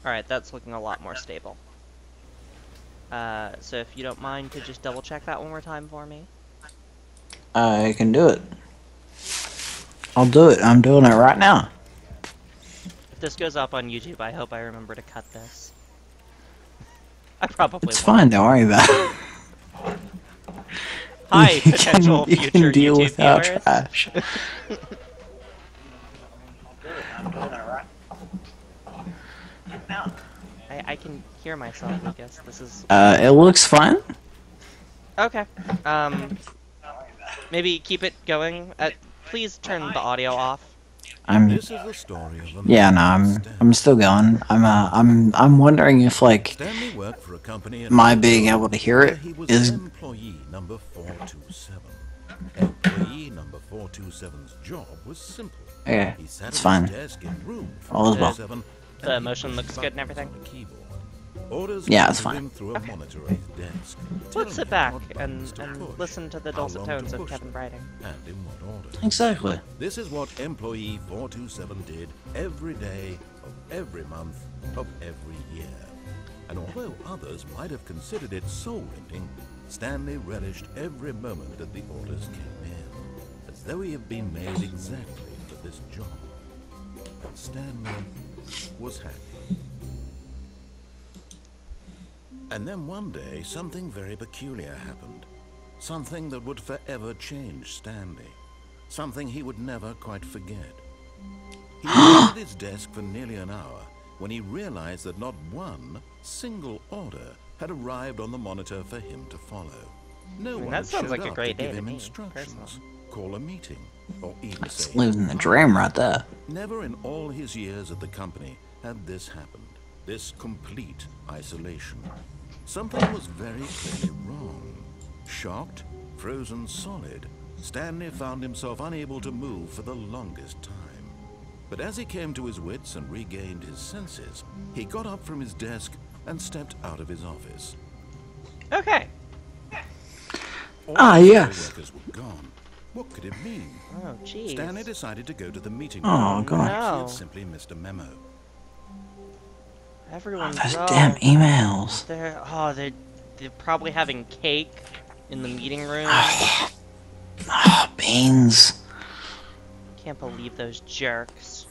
Alright, that's looking a lot more stable. So if you don't mind to just double check that one more time for me. I can do it. I'll do it. I'm doing it right now. If this goes up on YouTube, I hope I remember to cut this. I probably It's won't. fine. Don't worry about it. Hi, potential you future can deal YouTube with our viewers. trash. I can hear myself, Lucas. This is... It looks fine. Okay. Maybe keep it going. Please turn the audio off. This is the story of a Yeah, man no, named I'm still going. I'm wondering if like Stanley worked for a company in my Hong being Kong able to hear where it he was is employee number 427. Employee number 427's job was simple. okay. He sat It's at fine. his desk in room All is well. 427 The and he motion pushed looks good and buttons everything? on the keyboard. Orders Yeah, came it's to fine. him through a monitor at his desk. Let's telling sit him back what buttons to and push, listen to the how dulcet long tones to of push Kevin them, writing. and in what order. Exactly. This is what employee 427 did every day of every month of every year. And although others might have considered it soul-rending, Stanley relished every moment that the orders came in, as though he had been made exactly for this job. And Stanley was happy. And then one day, something very peculiar happened. Something that would forever change Stanley. Something he would never quite forget. He was at his desk for nearly an hour when he realized that not one single order had arrived on the monitor for him to follow. No one that had sounds showed like a up great to day give to him me, instructions, personally. call a meeting, or even That's say living the goodbye. dream right there. Never in all his years at the company had this happened. This complete isolation. Something was very clearly wrong. Shocked, frozen solid, Stanley found himself unable to move for the longest time. But as he came to his wits and regained his senses, he got up from his desk and stepped out of his office. Okay. All his yes. co-workers were gone. What could it mean? Oh, jeez. Stanley decided to go to the meeting Oh, room. God. He No. had simply missed a memo. Everyone's Those damn emails. They're probably having cake in the meeting room. Beans. Can't believe those jerks.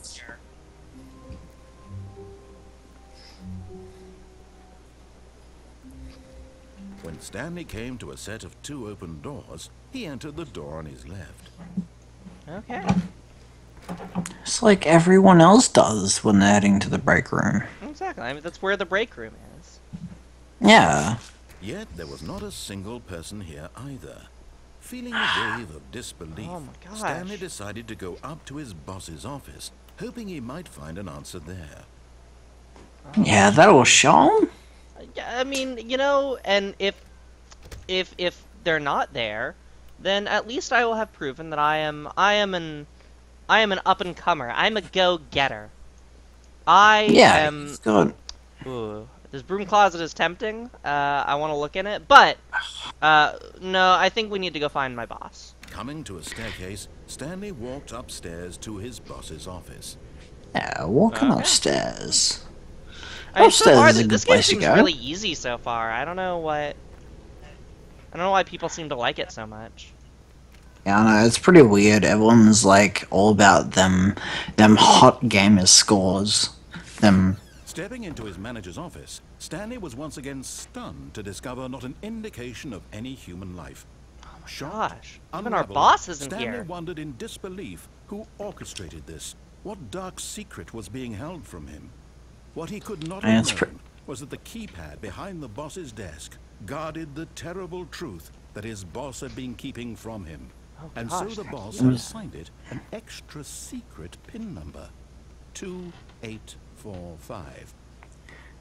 When Stanley came to a set of 2 open doors, he entered the door on his left. Okay. It's like everyone else does when they're heading to the break room. Exactly. I mean, that's where the break room is. Yeah. Yet there was not a single person here either. Feeling a wave of disbelief, Oh my gosh. Stanley decided to go up to his boss's office, hoping he might find an answer there. Yeah, that will show 'em. Yeah, I mean, you know, and if they're not there, then at least I will have proven that I am an up and comer. I'm a go-getter. I Yeah, am. it's good. Ooh, this broom closet is tempting. I want to look in it, but no, I think we need to go find my boss. Coming to a staircase, Stanley walked upstairs to his boss's office. Yeah, walking Okay. upstairs. I mean, so Upstairs far, is a good this game place to seems go. really easy so far. I don't know why people seem to like it so much. Yeah, I know, it's pretty weird. Everyone's like all about them hot gamer scores. Them. Stepping into his manager's office, Stanley was once again stunned to discover not an indication of any human life. Gosh, even our Unraveled, boss isn't Stanley here. wondered in disbelief who orchestrated this. What dark secret was being held from him? What he could not Yeah, have it's known was that the keypad behind the boss's desk guarded the terrible truth that his boss had been keeping from him. Oh, And gosh, so the that boss key- had assigned it an extra secret PIN number. 2845.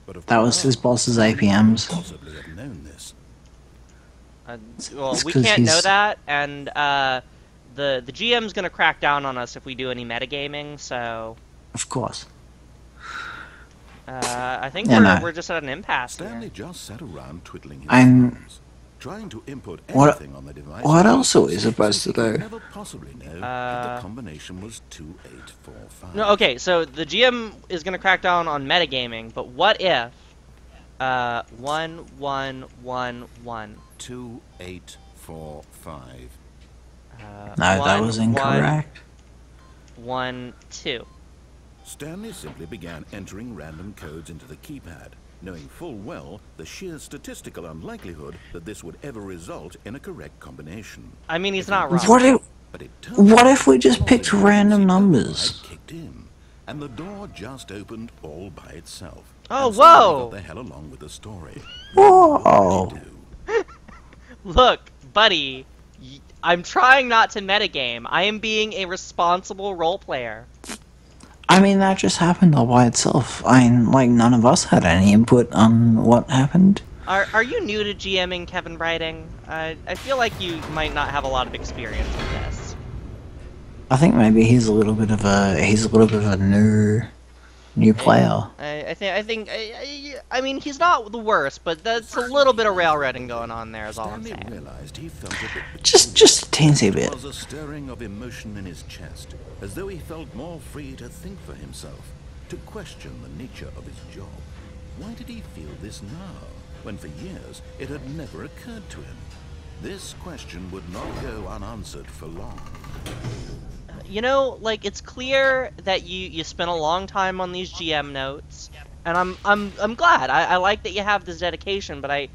But of That was course, his boss's he couldn't APMs. possibly have known this. Well, It's we 'cause can't know he's- that, and the GM's gonna crack down on us if we do any metagaming. So Of course. I think Yeah, no. we're just at an impasse Stanley here. just sat around twiddling his I'm- thumbs, Trying to input What anything on the device. what else are we supposed to do? Never possibly know if the combination was 2845. No, okay, so the GM is gonna crack down on metagaming, but what if 1111 2845. No, that was incorrect. 112. Stanley simply began entering random codes into the keypad, knowing full well the sheer statistical unlikelihood that this would ever result in a correct combination. I mean, he's not wrong. But it turned What out if we just all picked the random emergency numbers? override kicked in, and the door just opened all by itself. Oh, And Stanley whoa! got the hell along with the story. Whoa! What did he do? Look, buddy, I'm trying not to metagame. I am being a responsible role player. I mean, that just happened all by itself. I mean, like, none of us had any input on what happened. Are you new to GMing, Kevin Writing? I feel like you might not have a lot of experience with this. I think maybe he's a little bit of a new player. I mean, he's not the worst, but that's a little bit of railroading going on there, is all I'm Stanley saying. realized he felt a bit Just a teensy There bit. was a stirring of emotion in his chest, as though he felt more free to think for himself, to question the nature of his job. Why did he feel this now, when for years it had never occurred to him? This question would not go unanswered for long. You know, like, it's clear that you spent a long time on these GM notes, and I'm glad. I like that you have this dedication, but I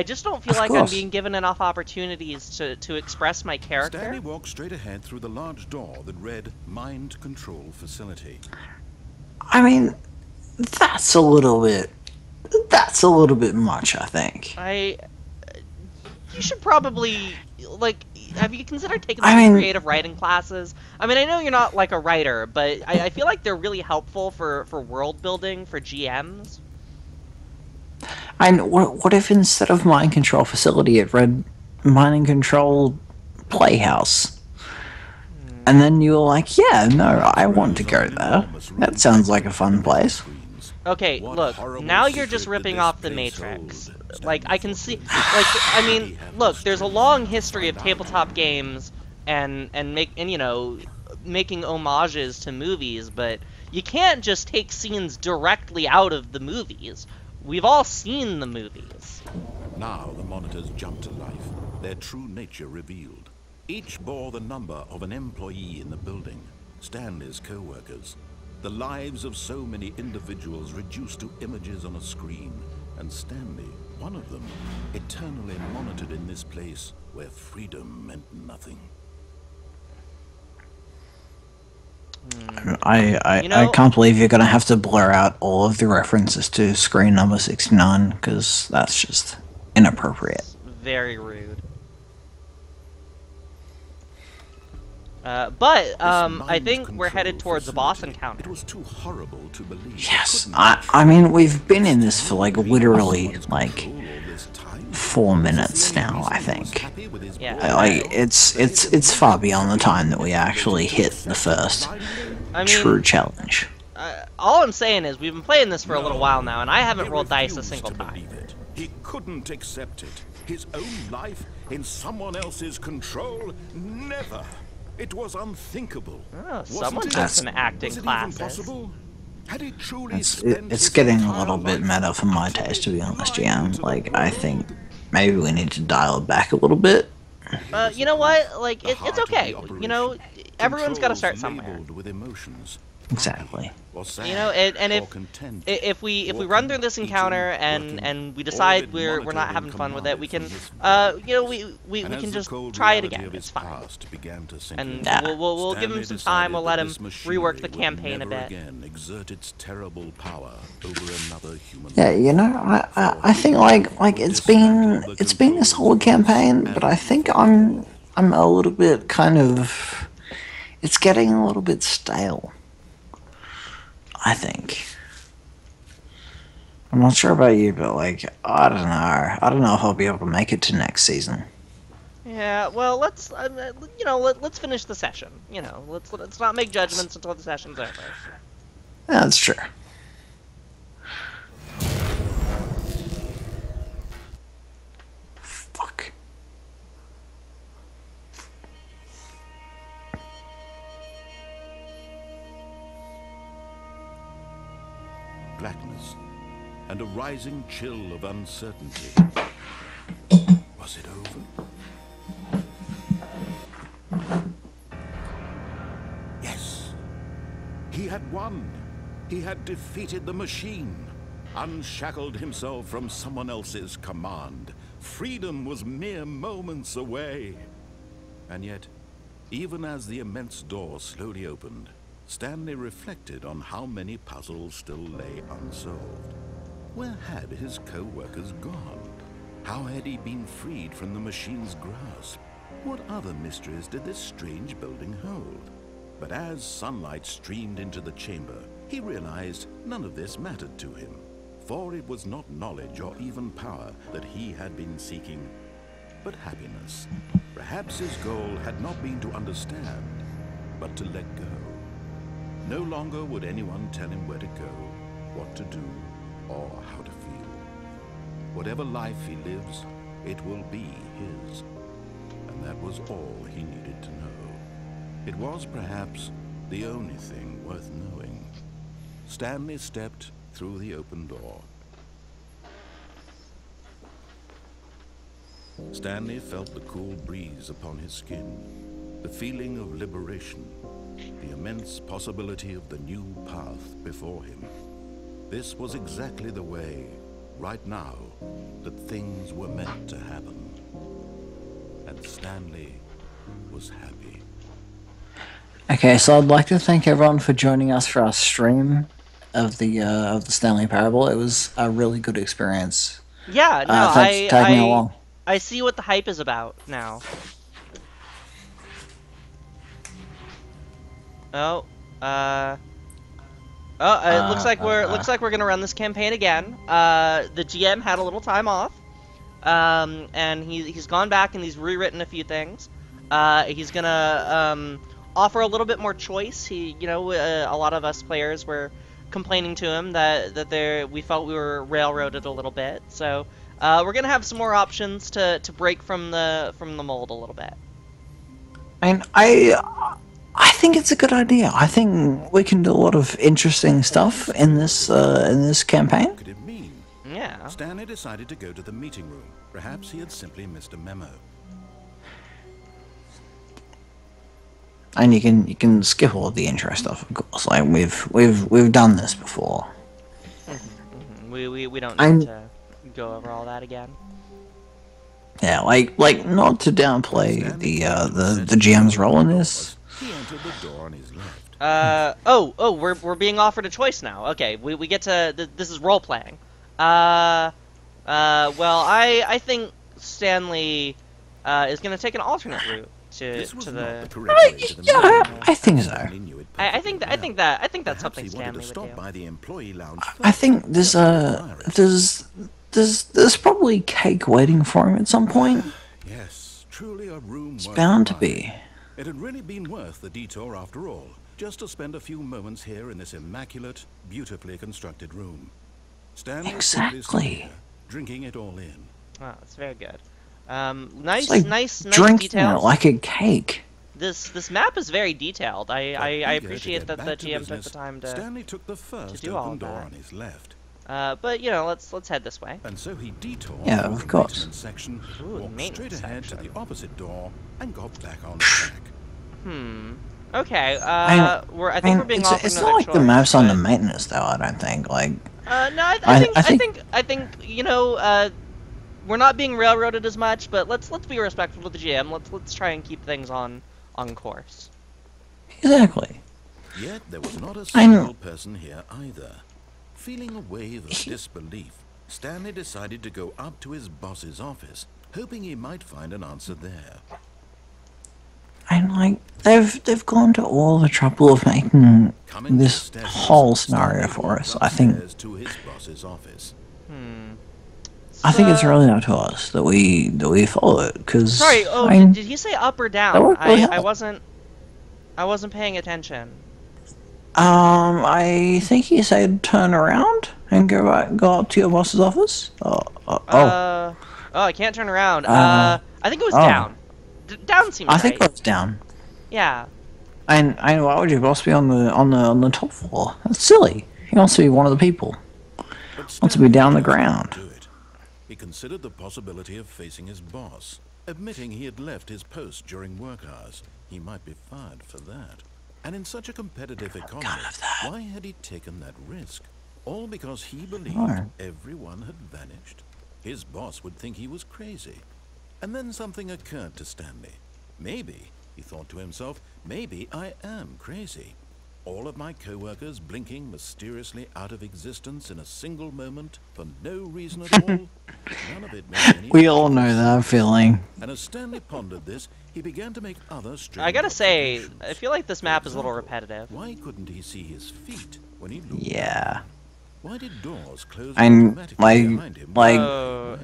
just don't feel Of like I'm course. being given enough opportunities to express my character. Stanley walked straight ahead through the large door that read Mind Control Facility. I mean, that's a little bit much, I think. You should probably, like, have you considered taking I some mean- creative writing classes? I mean, I know you're not, like, a writer, but I feel like they're really helpful for world building for GMs. And what if instead of Mind Control Facility, it read Mind Control Playhouse? And then you were like, yeah, no, I want to go there. That sounds like a fun place. Okay, What look, horrible now you're just secret did ripping this off the place Matrix. hold? Like, I can see, like, I mean, look, there's a long history of tabletop games and you know, making homages to movies, but you can't just take scenes directly out of the movies. We've all seen the movies. Now the monitors jumped to life, their true nature revealed. Each bore the number of an employee in the building, Stanley's co-workers. The lives of so many individuals reduced to images on a screen, and Stanley, one of them, eternally monitored in this place where freedom meant nothing. I You know- can't believe you're gonna have to blur out all of the references to screen number 69, because that's just inappropriate. Very rude. But I think we're headed towards a boss It encounter. was too horrible to believe. Yes, I mean, we've been in this for like literally like 4 minutes now, I think. Yeah. Like it's far beyond the time that we actually hit the first I true mean, challenge. all I'm saying is we've been playing this for a little while now, and I haven't rolled dice a single time. He couldn't accept it. His own life in someone else's control? Never. It was unthinkable. Oh, Wasn't someone it? took some acting Was it even classes. possible? Had he truly It's spent it's his getting a entire little bit life meta for my taste, to be honest, GM. lying to the Like, I world? think maybe we need to dial it back a little bit. You know what? Like, The it's heart of okay. the You know, operation. everyone's got to start Controls somewhere. labeled with emotions. Exactly. Or sad, You know, and or if content, if we walking, run through this encounter eating, and working, we decide all we're monitored not and having fun with it, we can commanded you know we And as can the just cold try it reality again. of It's his fine. past began to sink And in. Yeah. we'll give him Stanley some time. decided We'll let that him this rework the machinery would campaign a never bit. again exert its terrible power over another human Yeah, life. you know, I think like it's been a solid campaign, but I think I'm a little bit kind of, it's getting a little bit stale. I think. I'm not sure about you, but like I don't know. I don't know if I'll be able to make it to next season. Yeah, well, let's you know, let's finish the session. You know, let's not make judgments until the session's over. Yeah, that's true. Fuck. blackness and a rising chill of uncertainty. Was it over? Yes. He had won. He had defeated the machine, unshackled himself from someone else's command. Freedom was mere moments away. And yet, even as the immense door slowly opened, Stanley reflected on how many puzzles still lay unsolved. Where had his co-workers gone? How had he been freed from the machine's grasp? What other mysteries did this strange building hold? But as sunlight streamed into the chamber, he realized none of this mattered to him, for it was not knowledge or even power that he had been seeking, but happiness. Perhaps his goal had not been to understand, but to let go. No longer would anyone tell him where to go, what to do, or how to feel. Whatever life he lives, it will be his. And that was all he needed to know. It was perhaps the only thing worth knowing. Stanley stepped through the open door. Stanley felt the cool breeze upon his skin, the feeling of liberation, the immense possibility of the new path before him. This was exactly the way, right now, that things were meant to happen. And Stanley was happy. Okay, so I'd like to thank everyone for joining us for our stream of the Stanley Parable. It was a really good experience. Yeah, no, Thanks for tagging along. I see what the hype is about now. It looks like we're gonna run this campaign again. The GM had a little time off, and he's gone back and he's rewritten a few things. He's gonna offer a little bit more choice. A lot of us players were complaining to him that we felt we were railroaded a little bit. So we're gonna have some more options to break from the mold a little bit. And I think it's a good idea. I think we can do a lot of interesting stuff in this campaign. What could it mean? Yeah. Stanley decided to go to the meeting room. Perhaps he had simply missed a memo. And you can skip all of the intro stuff, of course. Like we've done this before. We don't need to go over all that again. Yeah, like not to downplay the GM's role in this. He entered the door on his left. We're being offered a choice now. Okay, we get to this is role playing. Well, I think Stanley is gonna take an alternate route to the. I think so. I think that's something Stanley would do. By the employee lounge I think there's probably cake waiting for him at some point. Yes, truly a room. It's bound to be. It had really been worth the detour after all, just to spend a few moments here in this immaculate, beautifully constructed room. Stanley Exactly. drinking it all in. Oh, that's very good. Nice Drinking details. it like a cake. This map is very detailed. I appreciate that the GM took the time to Stanley took the first do all open of door that. on his left. But let's head this way. And so he detoured Yeah, through of the course. maintenance section, Ooh, walked maintenance straight ahead to section. the opposite door, and got back on track. Okay. I think we're being offered it's another not like choice, the map's under but- maintenance though. I don't think. Like, No, I I think we're not being railroaded as much, but let's be respectful of the GM. Let's try and keep things on course. exactly. Yet there was not a single person here either. Feeling a wave of disbelief, Stanley decided to go up to his boss's office, hoping he might find an answer there. And like they've gone to all the trouble of making Coming this upstairs, whole scenario Stanley for us. walked I think upstairs to his boss's office. it's really up to us that we follow it. Because Sorry. Oh, did he say up or down? worked really hard. I wasn't paying attention. I think he said turn around and go up to your boss's office. I can't turn around. I think it was down. Down seems I right. think it's down. Yeah. And why would your boss be on the top floor? That's silly. He wants to be one of the people. wants to be down the ground. Do it. He considered the possibility of facing his boss, admitting he had left his post during work hours. He might be fired for that. And in such a competitive economy, why had he taken that risk? All because he believed everyone had vanished. His boss would think he was crazy. And then something occurred to Stanley. Maybe, he thought to himself, maybe I am crazy. All of my co-workers blinking mysteriously out of existence in a single moment for no reason at all. None of it made any We all know that feeling. And as Stanley pondered this, he began to make other strange I gotta say, observations. I feel like this map is a little Example, repetitive. Why couldn't he see his feet when he looked? Yeah. Why did doors close And automatically behind him? Oh,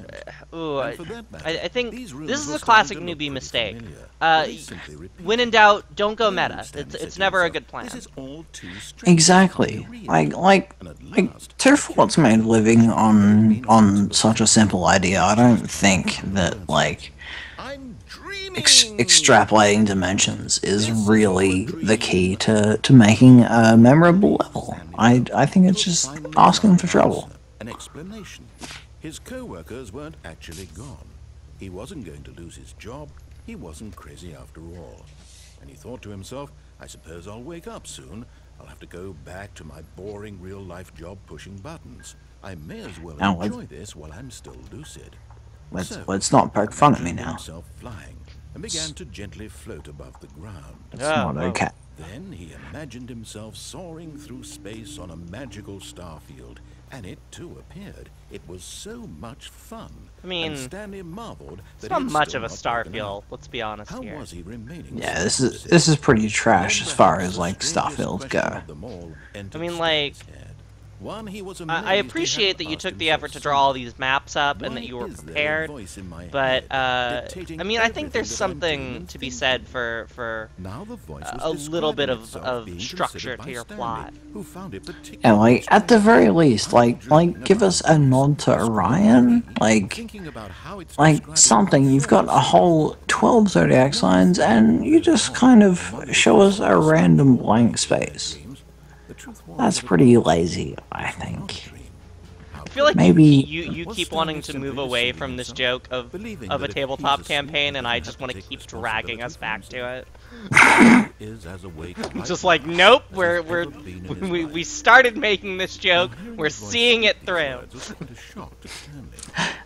ooh, And for that matter, I think these rooms this is were a classic starting to look newbie pretty mistake. familiar. They simply repeated. When in doubt, don't go Then meta. Stanley said It's to never a himself, good plan. This is all too strange Exactly. to be real. Like And at last, Two Forts made living on such a simple idea. I don't think that like I'm dreaming. extrapolating dimensions is really the key to making a memorable level. I think it's just asking for trouble. An explanation. His co-workers weren't actually gone. He wasn't going to lose his job. He wasn't crazy after all. And he thought to himself, I suppose I'll wake up soon. I'll have to go back to my boring real-life job pushing buttons. I may as well Now, enjoy this while I'm still lucid. Let's not poke fun at me Imagined now. himself flying and began to gently float above the ground. It's not okay. Then he imagined himself soaring through space on a magical starfield, and it too appeared. It was so much fun. I mean, and Stanley marveled It's that not he'd much still of a not woken Starfield, up. let's be honest How here. was he remaining? Yeah, so this is pretty lucid? trash Then as far perhaps as the like strangest Starfields question go. of them all entered I mean, like, Stanley's head. One, he was I amazed he appreciate that you hadn't took asked the effort to himself draw all sooner. these maps up and that Why you were is there a prepared, voice in my but, head dictating I mean, I think there's everything that I'm doing something and to be thinking? said for Now the voice was a little bit describing itself of being structure considered by to your Stanley, plot. who found it And particularly like at the strange. very least, like Dreaming give about us a nod to something Orion, like thinking about how it's like describing something. You've got a friends. whole 12 zodiac signs, and you just kind of show us a random blank space. The truth was That's that it pretty was lazy, I not a think. dream. I feel like Maybe- you Was keep Stanley wanting to simply move away deceiving from this himself, joke of believing a that if tabletop he's asleep, campaign, he and I doesn't just have want to to take keep dragging us back to it. is as awake Just right like, now nope, as we're he's ever been in his we life. started making this joke. Hearing We're the voice seeing it speak these through. words was quite a shock to Stanley.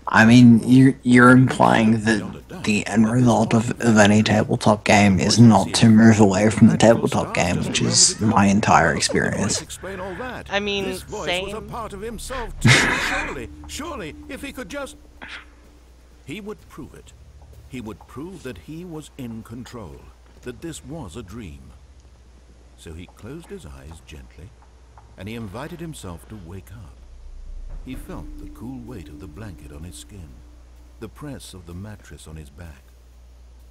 I mean, you're implying that the end result of any tabletop game is not to move away from the tabletop game, which is my entire experience. Explain all that. I mean, this voice was a same. part of himself too. Surely, if he could just... He would prove it. He would prove that he was in control, that this was a dream. So he closed his eyes gently, and he invited himself to wake up. He felt the cool weight of the blanket on his skin, the press of the mattress on his back.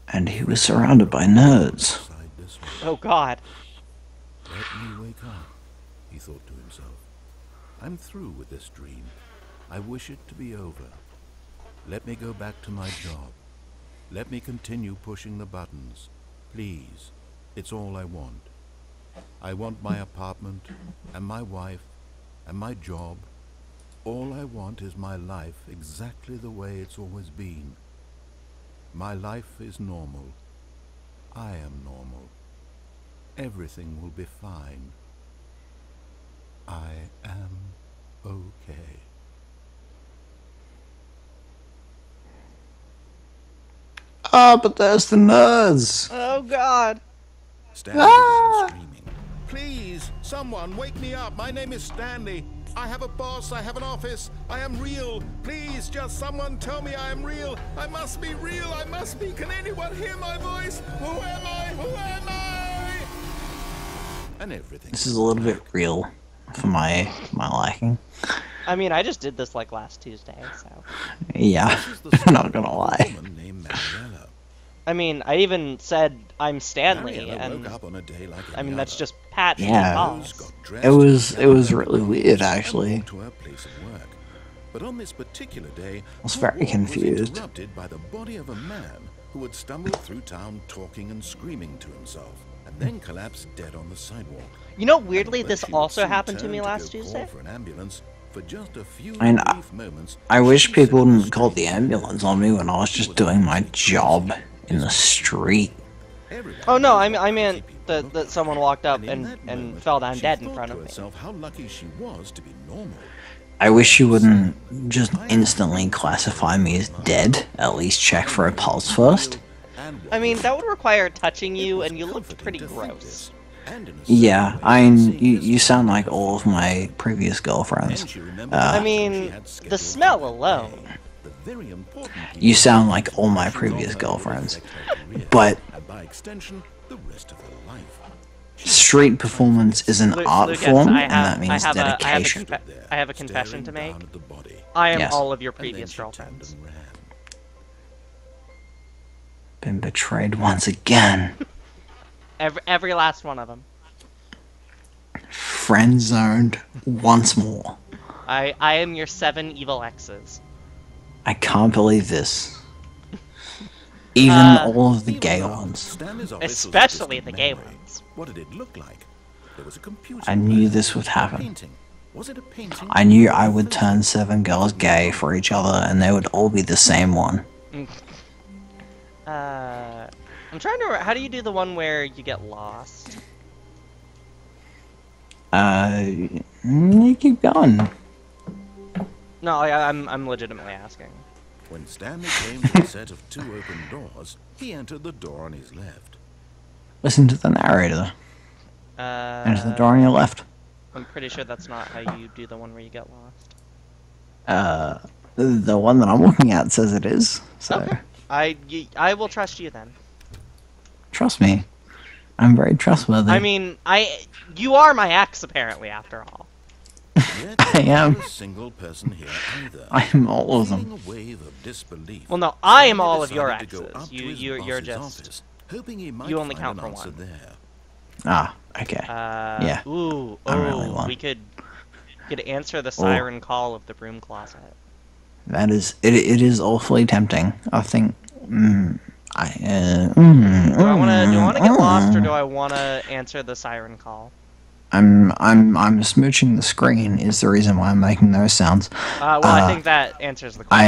And he was surrounded by nerds. Sighed this way. Oh God. Let me wake up, he thought to himself. I'm through with this dream. I wish it to be over. Let me go back to my job. Let me continue pushing the buttons. Please, it's all I want. I want my apartment, and my wife, and my job. All I want is my life exactly the way it's always been. My life is normal. I am normal. Everything will be fine. I am okay. Ah, but there's the nerds. Oh God. Stanley began screaming. Please, someone, wake me up. My name is Stanley. I have a boss. I have an office. I am real. Please, just someone tell me I am real. I must be real. I must be. Can anyone hear my voice? Who am I? Who am I? And everything. This is a little bit real for my liking. I mean, I just did this like last Tuesday, so. Yeah, I'm not gonna lie. Woman named Mariella. I mean, I even said I'm Stanley, Mariella and woke up on a day like I mean any that's other. just Pat Yeah. Calls. Got dressed, It was really weird and actually. walked to her place of work. But on this particular day, was her very walk confused. Was interrupted by the body of a man who had stumbled through town talking and screaming to himself, and then collapsed dead on the sidewalk. You know, weirdly, When this she would also soon happened to turn me go last call Tuesday. for an ambulance, For just a few I mean, brief moments, I wish she people said didn't call the strange ambulance on me when I was just doing my job in the street. Everyone Oh no, knows what I crazy meant people that look that like. someone walked up in and that and moment, fell down she dead in thought front to of me. herself how lucky she was to be normal. I wish you wouldn't Suddenly, just I instantly am classify me as alive. dead. At least check I for a know pulse you first. feel and I mean, what that would require touching It you, was and you looked comforting pretty to think gross. this, and in a Yeah, certain way, seeing this you sound woman like go all of far my away. previous girlfriends. Then she remembered the I meeting she mean, had the scheduled smell for that alone. day. The very important You people sound whose like all my impressions of previous her would girlfriends. affect her career, But and by extension, the rest of her life. She street tried to performance forget is an Lu art Lucas, form, I and have that means dedication. stood there, I have a confession to staring make. down at the body, I am Yes. all of your and then previous she turned girlfriends. and ran. Been betrayed once again. Every last one of them. Friend zoned once more. I am your 7 evil exes. I can't believe this. Even all of the Even gay though ones. Stanley's office was a Especially distant the gay memory, ones. What did it look like? There was a computer. I knew there, this would a happen. painting. Was it a painting? I knew or I a would photo? turn 7 girls gay for each other, and they would all be the same one. I'm trying to. How do you do the one where you get lost? You keep going. No, I'm legitimately asking. When Stanley came to a set of 2 open doors, he entered the door on his left. Listen to the narrator. Enter the door on your left. I'm pretty sure that's not how you do the one where you get lost. The one that I'm looking at says it is, so Okay. I will trust you then. trust me. I'm very trustworthy. I mean, you are my ex apparently after all. Yet I there am. wasn't a single person here either. I am all of Feeling them. a wave of disbelief, Well, no, I am Stanley all of your decided to go exes. up to his You're boss's just. office, hoping he might you only find count an for answer one. there. Ah, okay. Yeah. Ooh. I'm really one. We could answer the siren call of the broom closet. That is, it is awfully tempting. I think, Do I want to get lost, or do I want to answer the siren call? I'm smooching the screen is the reason why I'm making those sounds. I think that answers the question.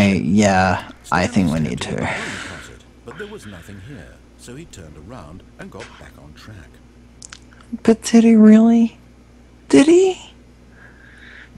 I think we Stanley need stepped into to. the broom closet, but there was nothing here, so he turned around and got back on track. But did he really? Did he?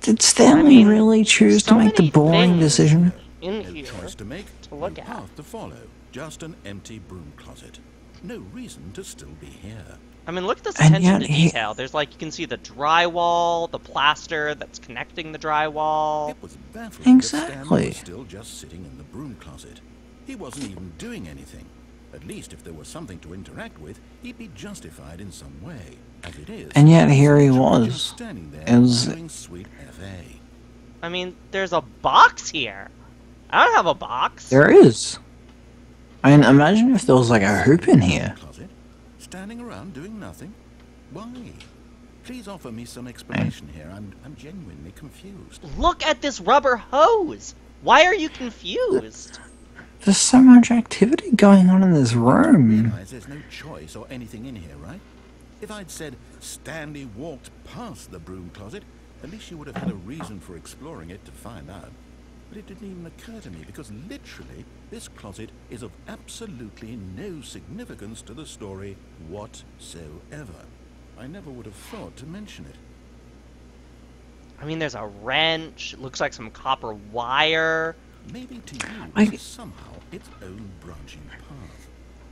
Did Stanley really choose so to make the many boring things decision? in No here choice to make, to look no at. path to follow, just an empty broom closet. No reason to still be here. I mean, look at this And attention to yet he- detail. There's like, you can see the drywall, the plaster that's connecting the drywall. It was baffling Exactly. that Stanley was still just sitting in the broom closet. He wasn't even doing anything. At least if there was something to interact with, he'd be justified in some way. As it is, And yet here he he's was. just standing there It was- doing sweet FA. I mean, there's a box here. I don't have a box. There is. I mean, imagine if there was like a hoop in here. Closet? Standing around doing nothing? Why? Please offer me some explanation here. I'm genuinely confused. Look at this rubber hose. Why are you confused? There's so much activity going on in this room. Realize there's no choice or anything in here, right? If I'd said Stanley walked past the broom closet, at least you would have had a reason for exploring it to find out. But it didn't even occur to me because literally this closet is of absolutely no significance to the story whatsoever. I never would have thought to mention it. I mean, there's a wrench. It looks like some copper wire. Maybe to you I- it's somehow its own branching path.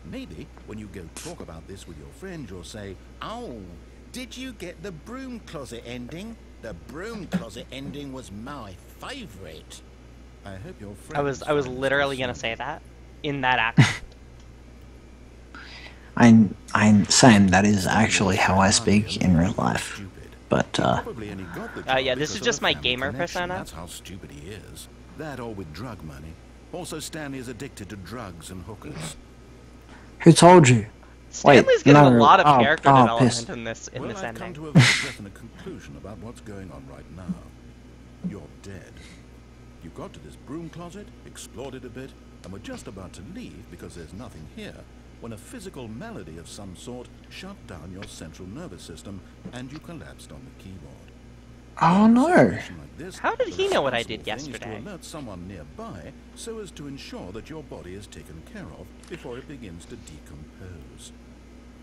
Maybe when you go talk about this with your friend, you'll say, "Oh, did you get the broom closet ending? The broom closet ending was my favorite." I hope your friend. I was literally gonna say that in that accent. I'm saying that is actually how I speak in real life. But Yeah, this is just my gamer persona. That's how stupid he is. That or with drug money. Also, Stanley is addicted to drugs and hookers. who told you? Stanley's getting a no, lot of oh, character oh, development piss. in this Well, I've come ending. to a very definite conclusion about what's going on right now. You're dead. You got to this broom closet, explored it a bit, and were just about to leave because there's nothing here, when a physical malady of some sort shut down your central nervous system and you collapsed on the keyboard. Oh In a no. situation like this, How did the he know what I responsible did thing is yesterday? to alert someone nearby so as to ensure that your body is taken care of before it begins to decompose.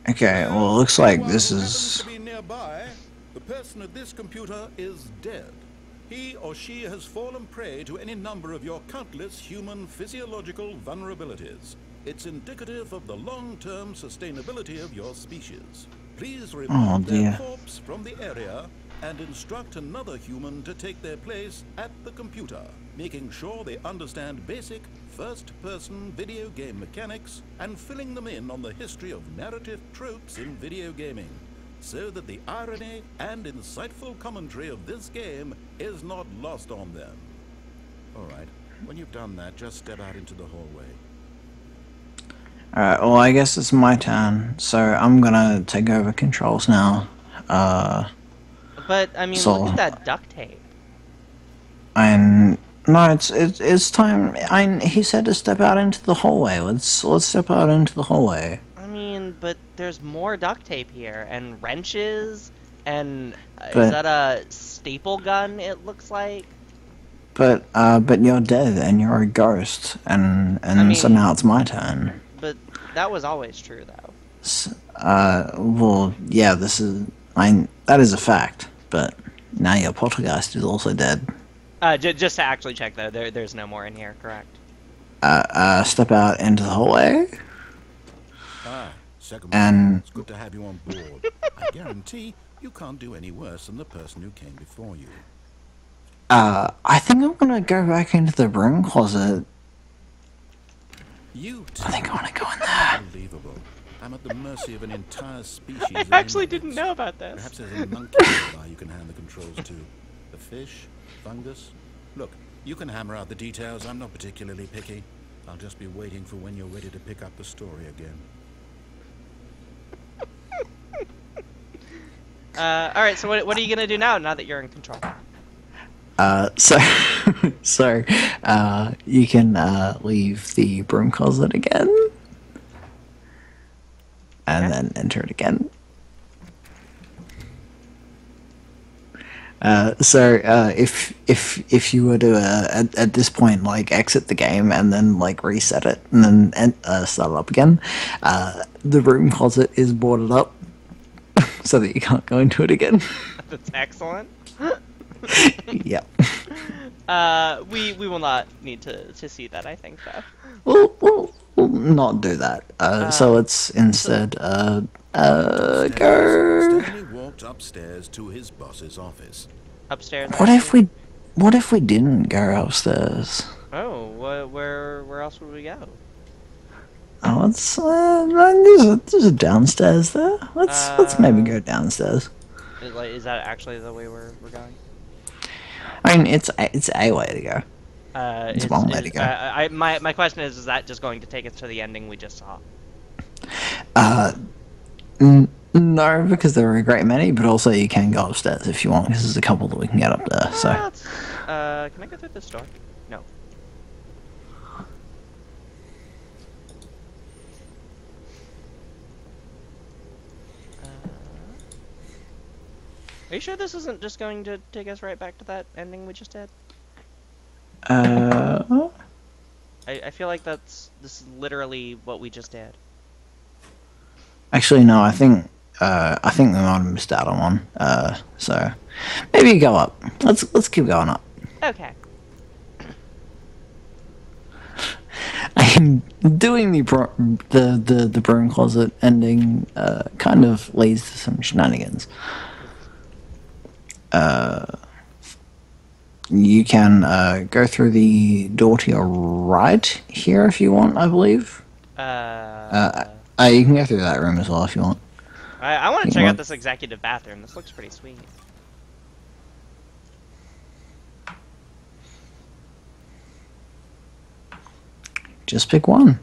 Okay, well, it looks like Anyone this who happens to is... be nearby, the person at this computer is dead. He or she has fallen prey to any number of your countless human physiological vulnerabilities. It's indicative of the long-term sustainability of your species. Please Oh remove their dear. corpse from the area and instruct another human to take their place at the computer, making sure they understand basic first-person video game mechanics and filling them in on the history of narrative tropes in video gaming, so that the irony and insightful commentary of this game is not lost on them. All right, when you've done that, just step out into the hallway. Alright, well, I guess it's my turn, so I'm gonna take over controls now. But I mean, look So, at that duct tape. and no, it's time. He said to step out into the hallway. Let's step out into the hallway. I mean, but there's more duct tape here, and wrenches, and is But that a staple gun? It looks like. but you're dead and you're a ghost, and so mean- now it's my turn. But that was always true, though. Well, yeah, that is a fact. But now your poltergeist is also dead. Just to actually check, though, there's no more in here, correct? Step out into the hallway. Second And- it's good to have you on board. I guarantee you can't do any worse than the person who came before you. I think I'm gonna go back into the broom closet. You I think I wanna go in there. Unbelievable. I'm at the mercy of an entire species. I of actually invalids. didn't know about this. Perhaps there's a monkey nearby you can hand the controls to. A fish? Fungus? Look, you can hammer out the details. I'm not particularly picky. I'll just be waiting for when you're ready to pick up the story again. Alright, so what are you gonna do now that you're in control? So, you can leave the broom closet again, and Okay. then enter it again. If you were to at this point like exit the game and then like reset it and then start it up again, the broom closet is boarded up so that you can't go into it again. That's excellent. Yep. We will not need to see that, I think, though. We'll not do that. So let's instead go. Stanley walked upstairs to his boss's office. Upstairs. What if we didn't go upstairs? Oh, where else would we go? Oh, there's a downstairs there. Let's maybe go downstairs. Is that actually the way we're going? I mean, it's a way to go. It's one way to go. My question is that just going to take us to the ending we just saw? No, because there are a great many, but also you can go upstairs if you want, because there's a couple that we can get up there. So, Can I go through this door? No. Are you sure this isn't just going to take us right back to that ending we just did? I feel like this is literally what we just did. actually, no, I think we might have missed out on one. So maybe go up. Let's keep going up. Okay. Doing the broom closet ending kind of leads to some shenanigans. You can go through the door to your right here if you want, I believe. You can go through that room as well if you want. I want to You check out want- this executive bathroom. This looks pretty sweet. Just pick one.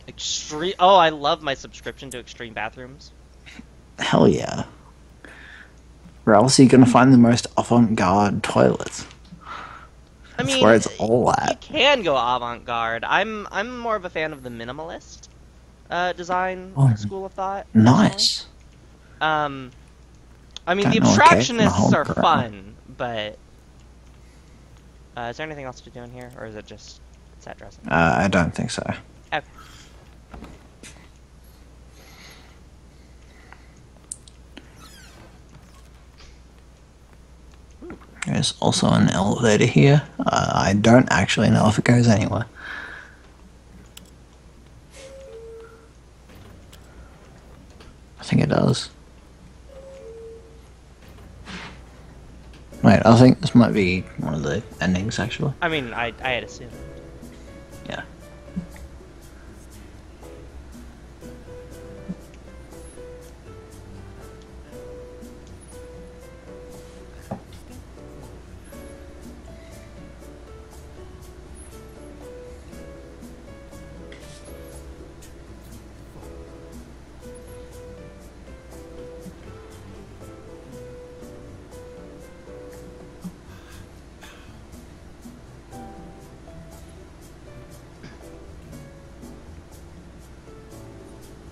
Extreme. Oh, I love my subscription to Extreme Bathrooms. Hell yeah. Where else are you going to find the most avant-garde toilets? I mean, That's where it's all you at. can go avant-garde. I'm more of a fan of the minimalist design Oh, school of thought. Nice. personally. I mean, Don't the know what case in the abstractionists whole are corral. fun, but is there anything else to do in here, or is it just set dressing? I don't think so. Okay. There's also an elevator here. I don't actually know if it goes anywhere. I think it does. Wait, I think this might be one of the endings, actually. I mean, I had assumed. Yeah.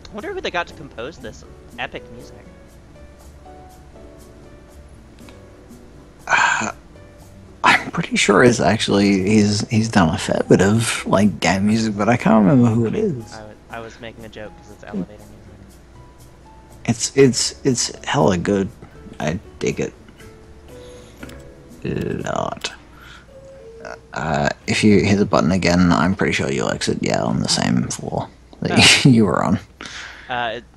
I wonder who they got to compose this epic music. I'm pretty sure it's actually he's done a fair bit of like game music, but I can't remember who it is. I was making a joke because it's elevator music. It's hella good. I dig it a lot. If you hit the button again, I'm pretty sure you'll exit. Yeah, on the same floor that you were on.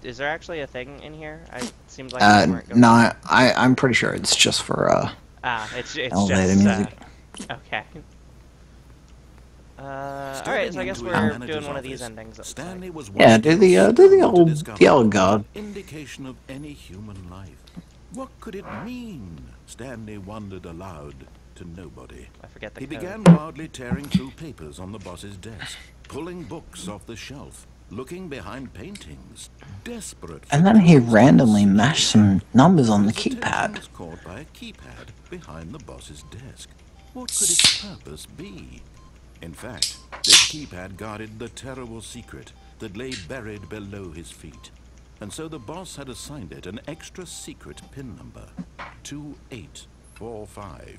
Is there actually a thing in here? It seemed like we weren't going. No, I'm pretty sure it's just for It's elevator just music. Okay. Alright, so I guess we're doing one of these endings. Stanley was Yeah, do the old guard. Indication of any human life. What could it mean? Stanley wondered aloud to nobody. I forget the He code. began wildly tearing through papers on the boss's desk, pulling books off the shelf, looking behind paintings, desperate. And then he randomly mashed some numbers on the His attention keypad. was caught by a keypad behind the boss's desk. What could its purpose be? In fact, this keypad guarded the terrible secret that lay buried below his feet. And so the boss had assigned it an extra secret pin number, 2845.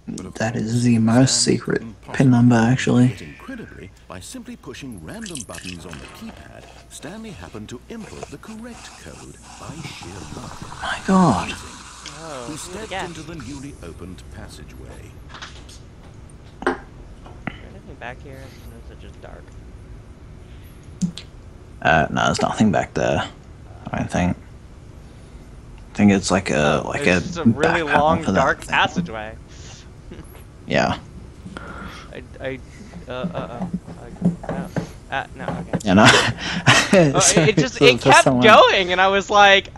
But of That course, is the most Stanley secret couldn't pin number, possibly actually. do it incredibly, by simply pushing random buttons on the keypad, Stanley happened to input the correct code by sheer luck. My God. He Oh, who stepped guessed? into the newly opened passageway. Is there anything back here? Or is it just dark? No, there's nothing back there. I don't think. I think it's like a It's just a really back panel long, for that dark thing. passageway. Yeah. No. No, okay. You know. It kept going, and I was like,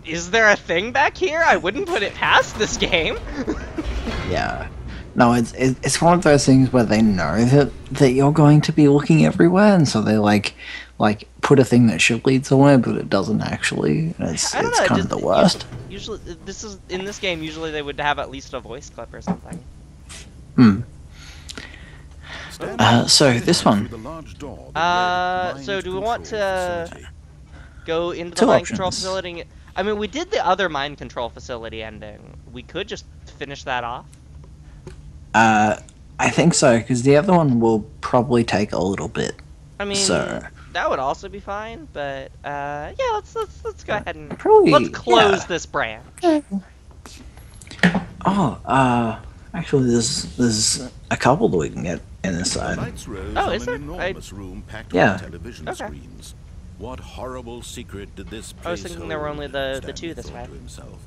is there a thing back here? I wouldn't put it past this game. Yeah. No, it's one of those things where they know that you're going to be looking everywhere, and so they like put a thing that should lead somewhere, but it doesn't actually. And it's I don't know, kind of the worst. Usually, in this game. Usually, they would have at least a voice clip or something. Hmm. Stanley So this one. through the large door that led So do we want control to facility. go into the Two mind control options. facility? I mean, we did the other mind control facility ending. We could just finish that off. I think so, because the other one will probably take a little bit. I mean, So- that would also be fine. But yeah, let's go ahead and Probably, let's close yeah. this branch. Oh, actually, there's a couple that we can get in this The side. lights rose Oh, on is an there? enormous room packed Yeah. with television Okay. screens. What horrible secret did this place I was thinking there were hold? only the Stanley two this thought way. to himself.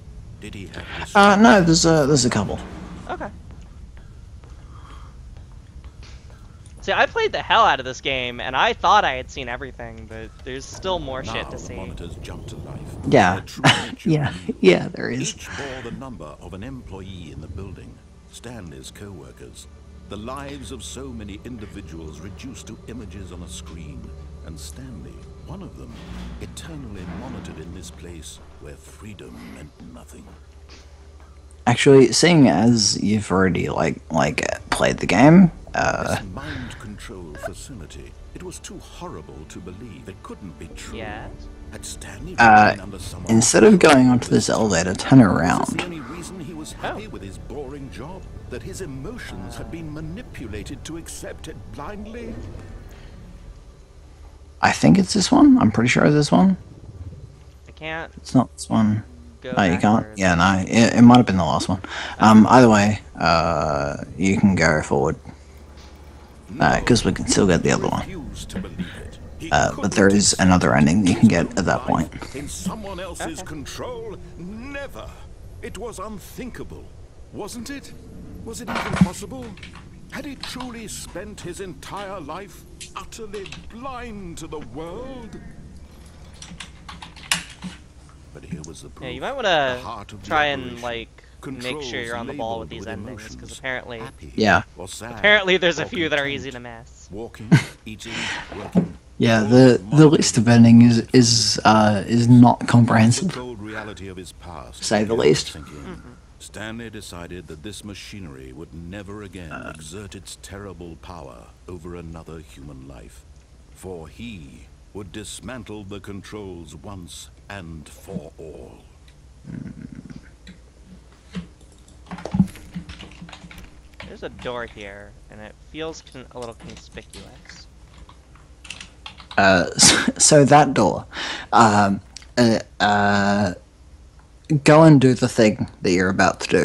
Did he have this? No, there's a couple. Okay. See, I played the hell out of this game, and I thought I had seen everything, but there's still more shit Now to the see. monitors jumped to life. Yeah. Their true nature Yeah, revealed. yeah, there is. Each bore the number of an employee in the building, Stanley's co-workers. The lives of so many individuals reduced to images on a screen, and Stanley, one of them, eternally monitored in this place where freedom meant nothing. Actually, seeing as you've already like played the game, This mind control facility, it was too horrible to believe. It couldn't be true. Yes. Had Stanley been under someone's Instead of going onto this elevator, turn Was this around. the only reason he was happy with his boring job? That his emotions had been manipulated to accept it blindly? I think it's this one. I'm pretty sure it's this one. I can't It's not this one. go No, you can't. backwards. Yeah, no, it might have been the last one. Either way, you can go forward. Because we can still get the other one. Refused to believe it. He But there is another ending you can get at that point. in someone else's control? Never. It was unthinkable, wasn't it? Was it even possible? Had he truly spent his entire life utterly blind to the world? But here was the proof. Yeah, you might want The heart to of the try and operation. like make Controls sure you're on the ball with labeled these endings, because emotions. apparently Yeah. Or sad, apparently there's a or few that are content. easy to miss. Walking, eating, working. Yeah, the list of endings is not The comprehensive. cold reality of his past. Say the began to least. sink in. Stanley decided that this machinery would never again exert its terrible power over another human life, for he would dismantle the controls once and for all. There's a door here, and it feels a little conspicuous. So that door. Go and do the thing that you're about to do.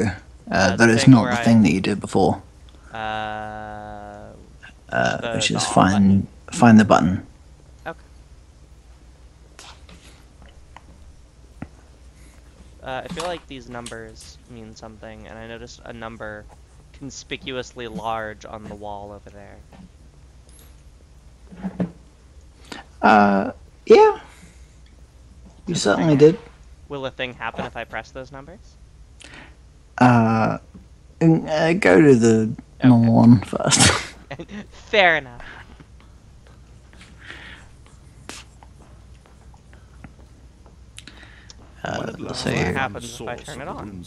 The That is thing not where the I- thing that you did before. Which is the find the button. Okay. I feel like these numbers mean something, and I noticed a number conspicuously large on the wall over there. Yeah. You certainly did. Will a thing happen if I press those numbers? Go to the normal one first. Fair enough. Let's see. What here. happens if I turn it on?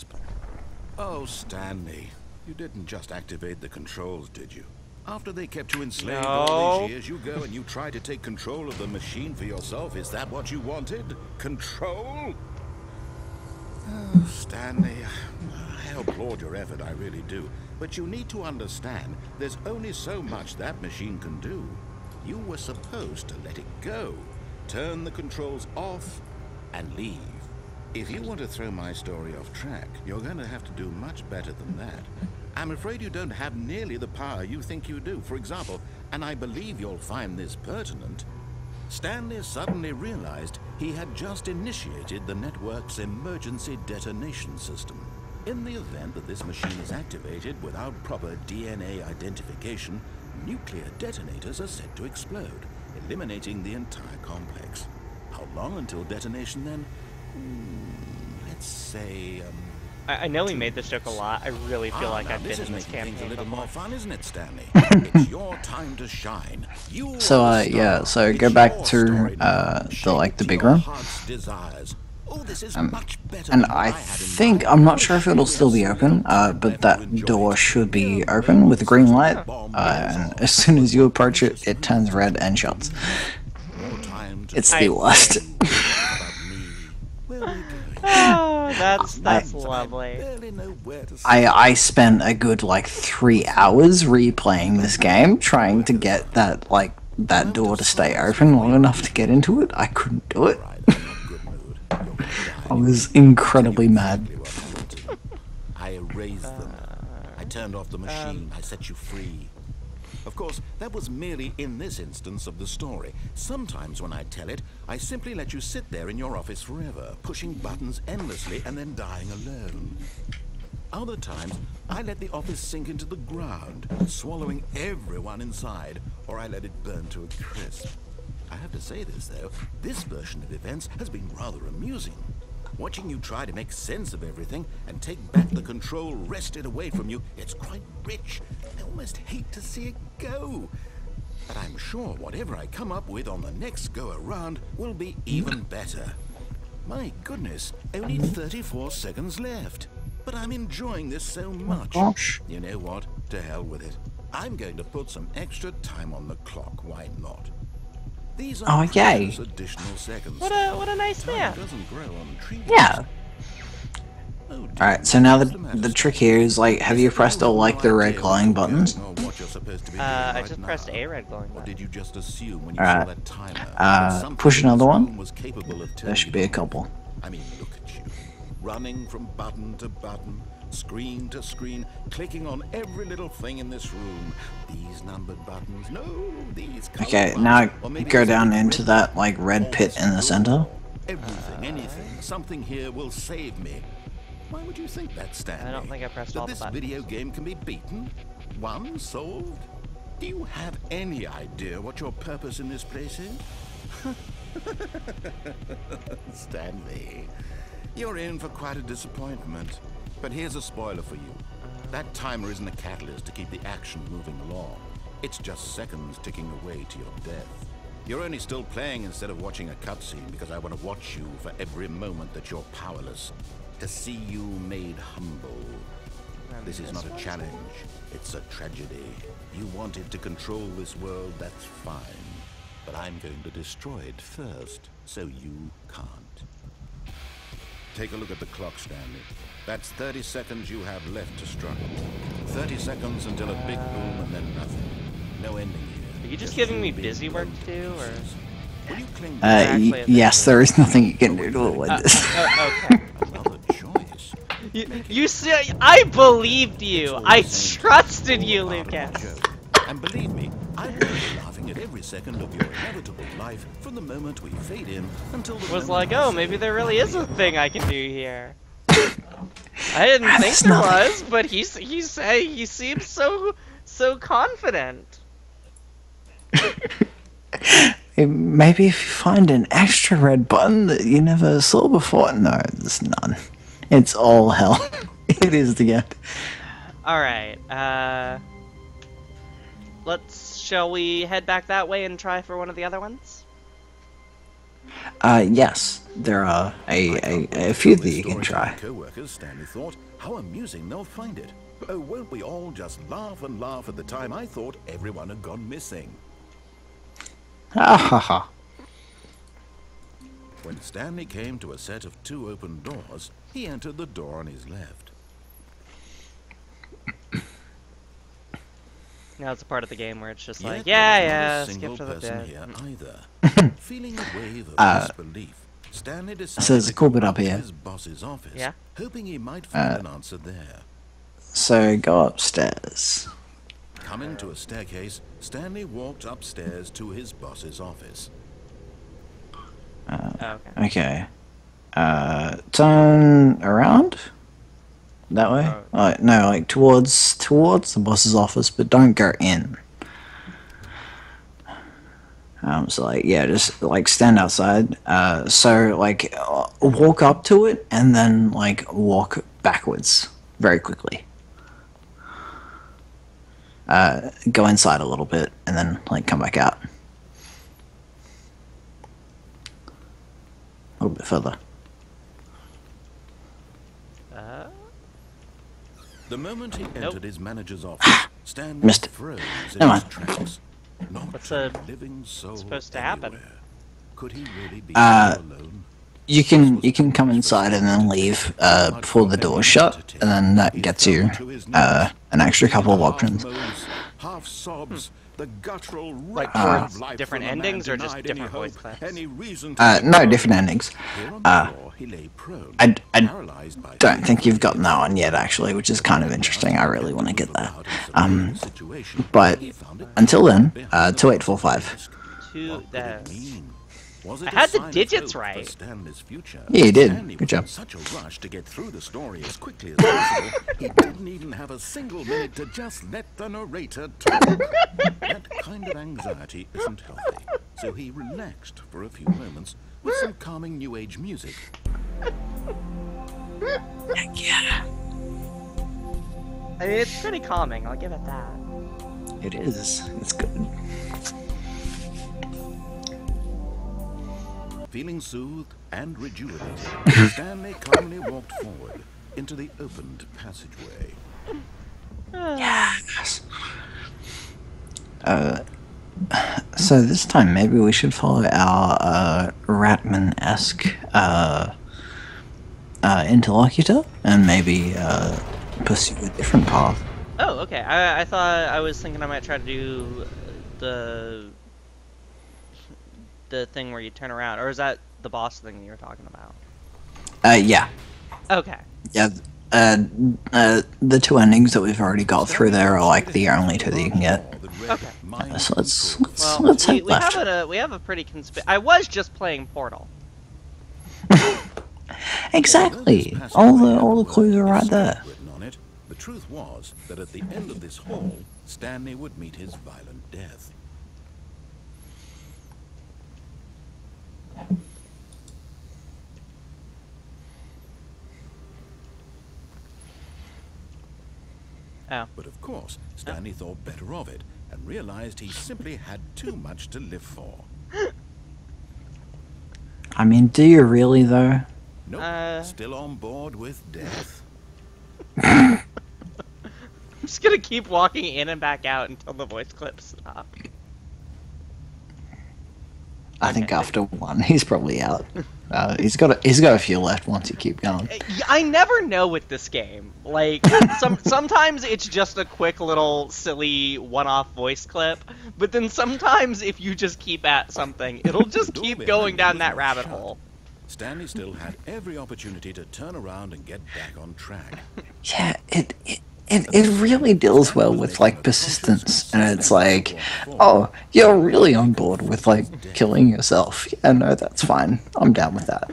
Oh, Stanley, you didn't just activate the controls, did you? After they kept you enslaved all No. these years, you go and you try to take control of the machine for yourself. Is that what you wanted? Control? Oh, Stanley, I applaud your effort, I really do. But you need to understand, there's only so much that machine can do. You were supposed to let it go, turn the controls off, and leave. If you want to throw my story off track, you're going to have to do much better than that. I'm afraid you don't have nearly the power you think you do. For example, and I believe you'll find this pertinent, Stanley suddenly realized he had just initiated the network's emergency detonation system. In the event that this machine is activated without proper DNA identification, nuclear detonators are set to explode, eliminating the entire complex. How long until detonation then? Let's say, I know we made this joke a lot. I really feel like now I've this been is in this making things a campaign little before. more fun, isn't it, Stanley? It's your time to shine. You So, are the yeah, star. so It's go back your to, story now. the, Shape like, the it to big your room. heart's desires. Oh, this is much better And than what I had in think, mind. I'm not sure if it'll We still have be so open, little time but left that to enjoy door it. should be Yeah, open with a green light. bomb And goes as soon as you approach it, it turns red and shuts. More time to It's talk the worst. about me. Where are we going? Oh, that's lovely. Barely know where to I spent a good, like, 3 hours replaying this game, trying to get that door to stay open long enough to get into it. I couldn't do it. Right, I'm in a good mood. You're gonna die. I was incredibly mad. Exactly what I wanted. I erased them. I turned off the machine. I set you free. Of course, that was merely in this instance of the story. Sometimes when I tell it, I simply let you sit there in your office forever, pushing buttons endlessly and then dying alone. Other times, I let the office sink into the ground, swallowing everyone inside, or I let it burn to a crisp. I have to say this, though, this version of events has been rather amusing. Watching you try to make sense of everything and take back the control wrested away from you, it's quite rich. I almost hate to see it go. But I'm sure whatever I come up with on the next go-around will be even better. My goodness, only 34 seconds left. But I'm enjoying this so much. Gosh. You know what? To hell with it. I'm going to put some extra time on the clock. Why not? These Oh, are yay. precious additional seconds. What a nice Time man. doesn't grow on trees. Yeah. Oh, dear. Alright, so now What's the matter, trick Stanley? here is, like, have Is you it pressed you all, have like, no the red idea where glowing you're buttons? going or what you're supposed to be doing I right just now? pressed A red glowing Or button. did you just assume when you saw Alright. that timer that something Push in another this one. room was capable of There turning should be you a off? couple. I mean, look at you, running from button to button, screen to screen, clicking on every little thing in this room. These numbered buttons, no, these colored Okay, ones. now Or maybe go there's a down big into red that, button. like, red Or pit this in the center. door. Everything, anything, something here will save me. Why would you think that, Stanley? I don't think I pressed that all the this buttons. video game can be beaten? Won? Solved? Do you have any idea what your purpose in this place is? Stanley, you're in for quite a disappointment. But here's a spoiler for you. That timer isn't a catalyst to keep the action moving along. It's just seconds ticking away to your death. You're only still playing instead of watching a cutscene because I want to watch you for every moment that you're powerless. To see you made humble. This is not a challenge, it's a tragedy. You wanted to control this world, that's fine. But I'm going to destroy it first, so you can't. Take a look at the clock, Stanley. That's 30 seconds you have left to struggle. 30 seconds until a big boom and then nothing. No ending here. Are you just giving me being busy work blown to do, or? pieces. Will you cling Actually, Yes, there is nothing you can do to avoid this. Okay. another choice? You see, I believed you. I trusted you, Part of the Lucas. joke. And believe me, I will be laughing at every second of your inevitable life from the moment we fade in until the Was moment like, I oh, say maybe there really is a thing I can do here. I didn't think There's there nothing. was, but he seems so confident. Maybe if you find an extra red button that you never saw before. No, there's none. It's all hell. It is the end. All right. Shall we head back that way and try for one of the other ones? Yes, there are a few that you can try. Co-workers, Stanley thought, how amusing they'll find it. Oh, won't we all just laugh and laugh at the time I thought everyone had gone missing? Ha ha ha. When Stanley came to a set of 2 open doors, he entered the door on his left. Now it's a part of the game where it's just Yet like, there was not yeah, a single skip to the person bit. here either. Feeling a wave of disbelief, Stanley decided so there's a to cool go bit up up to here. his boss's office, Yeah? hoping he might find an answer there. So go upstairs. Coming to a staircase, Stanley walked upstairs to his boss's office. Oh, okay. Okay. Turn around. That way? No, like towards the boss's office, but don't go in. So like, yeah, just like stand outside. So like, walk up to it and then like walk backwards very quickly. Go inside a little bit and then like come back out. A little bit further. The moment he entered his manager's office, Stanley Missed it. froze in Never his mind. tracks. Not What's a living soul supposed to happen? anywhere. Could he really be so alone? You can come inside and then leave before the door's shut, and then that gets you an extra couple of options. Half sobs, the guttural Like wreck towards of life different from a man endings or just denied different any voice hope, clips? any reason to No, live. different endings. Here on the floor, he lay prone, I paralyzed by don't fear. think you've gotten that one yet, actually, which is kind of interesting. I really want to get that. But until then, 2845. I had the digits right. Yeah, you did. Good job. Such a rush to get through the story as quickly as possible, he didn't even have a single minute to just let the narrator talk. That kind of anxiety isn't healthy, so he relaxed for a few moments with some calming new age music. Yeah, I mean, it's pretty calming. I'll give it that. it is. It's good. Feeling soothed and rejuvenated, Stanley calmly walked forward into the opened passageway. Yes. So this time maybe we should follow our Ratman-esque interlocutor and maybe pursue a different path. Oh, okay. I thought I was thinking I might try to do the the thing where you turn around, or is that the boss thing you were talking about? Yeah. Okay. Yeah, the two endings that we've already got through there are like the only two that you can get. Okay. So Well, let's head left. we have a pretty I was just playing Portal. Exactly. All the clues are right there. Written on it, the truth was that at the end of this hall, Stanley would meet his violent death. Oh. But of course, Stanley thought better of it and realized he simply had too much to live for. I mean, do you really though? Nope, still on board with death. I'm just gonna keep walking in and back out until the voice clips stop. I think after one, he's probably out. He's got a few left once you keep going. I never know with this game. Like, sometimes it's just a quick little silly one-off voice clip, but then sometimes if you just keep at something, it'll just keep going down that rabbit hole. Stanley still had every opportunity to turn around and get back on track. Yeah, it really deals well with like persistence, and it's like, oh, you're really on board with like killing yourself. Yeah, no, that's fine. I'm down with that.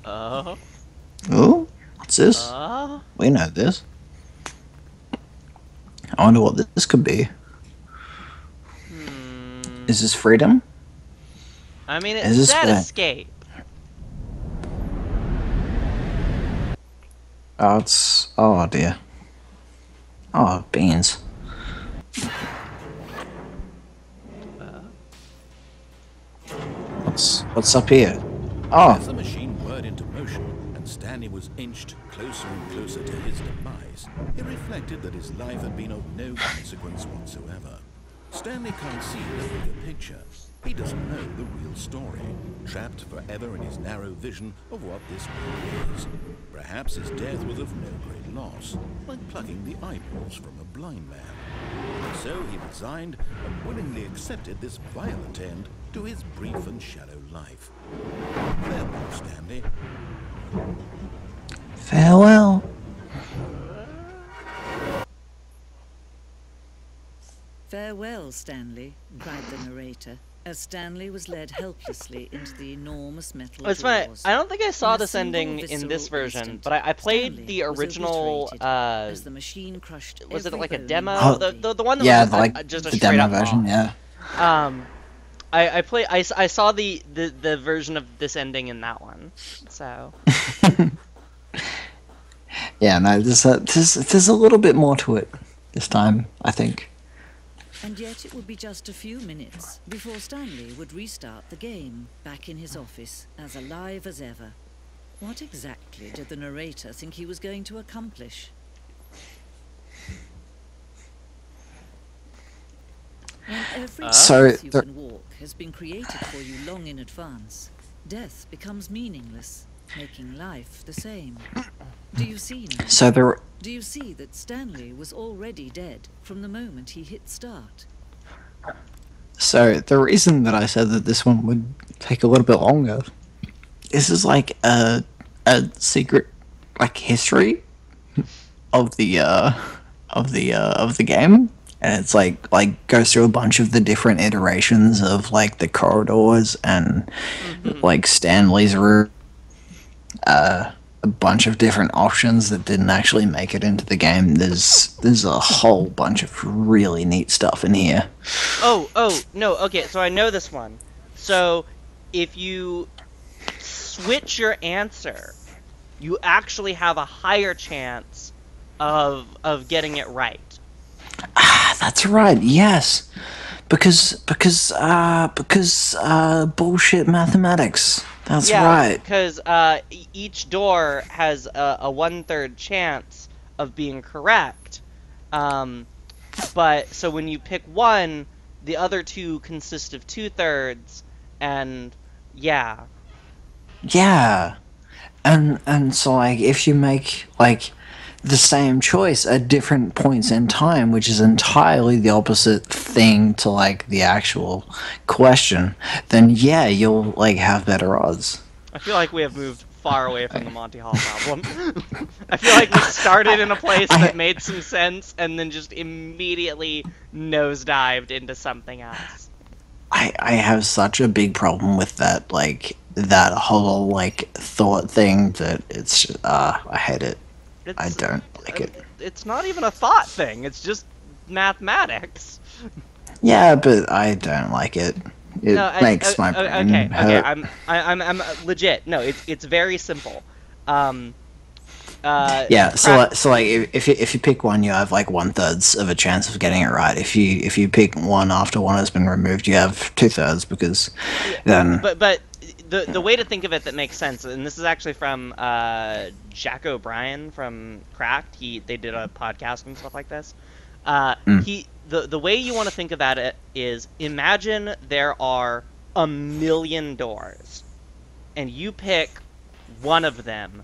Oh, what's this? We know this. I wonder what this could be. Is this freedom? I mean, Is it's this that the- escape. Oh, it's... Oh, dear. Oh, beans. What's up here? As the Oh, machine whirred into motion and Stanley was inched closer and closer to his demise, he reflected that his life had been of no consequence whatsoever. Stanley can't see the bigger picture. He doesn't know the real story, trapped forever in his narrow vision of what this world is. Perhaps his death was of no great loss, like plucking the eyeballs from a blind man. And so he resigned and willingly accepted this violent end to his brief and shallow life. Farewell, Stanley. farewell. Farewell, Stanley, cried the narrator, as Stanley was led helplessly into the enormous metal It's funny. doors. I don't think I saw In a this single ending in this visceral version, instant, but I played Stanley the was original. obliterated as the machine crushed Was it every like a bone in demo? his Oh, body. The one that Yeah, was like just a the straight demo up version, boss. yeah. I saw the version of this ending in that one. So Yeah, no, there's a little bit more to it this time, I think. And yet it would be just a few minutes before Stanley would restart the game, back in his office, as alive as ever. What exactly did the narrator think he was going to accomplish? When every So path you there- can walk has been created for you long in advance, death becomes meaningless, making life the same. Do you see now? So there, Do you see that Stanley was already dead from the moment he hit start? So the reason that I said that this one would take a little bit longer, this is like a secret, like history of the game, and it's like goes through a bunch of the different iterations of like the corridors and like Stanley's room, a bunch of different options that didn't actually make it into the game. There's a whole bunch of really neat stuff in here. oh no, okay, so I know this one. So if you switch your answer, you actually have a higher chance of getting it right. That's right. Yes, because bullshit mathematics. That's Yeah, right. because each door has a 1/3 chance of being correct. Um, but so when you pick one, the other two consist of 2/3, and yeah. Yeah. And so like if you make like the same choice at different points in time, which is entirely the opposite thing to like the actual question, then yeah, you'll like have better odds. I feel like we have moved far away from the Monty Hall problem. I feel like we started in a place that I made some sense and then just immediately nosedived into something else. I have such a big problem with that like that whole like thought thing that it's I hate it. I It's don't like it. it's not even a thought thing. It's just mathematics. Yeah, but I don't like it. It No, makes my brain okay, hurt. I'm legit. No, it's very simple. Um, Yeah, craft. so like if you pick one, you have like 1/3 of a chance of getting it right. If you pick one after one has been removed, you have 2/3 because then But the way to think of it that makes sense, and this is actually from Jack O'Brien from Cracked. They did a podcast and stuff like this. The way you want to think about it is imagine there are 1,000,000 doors, and you pick one of them,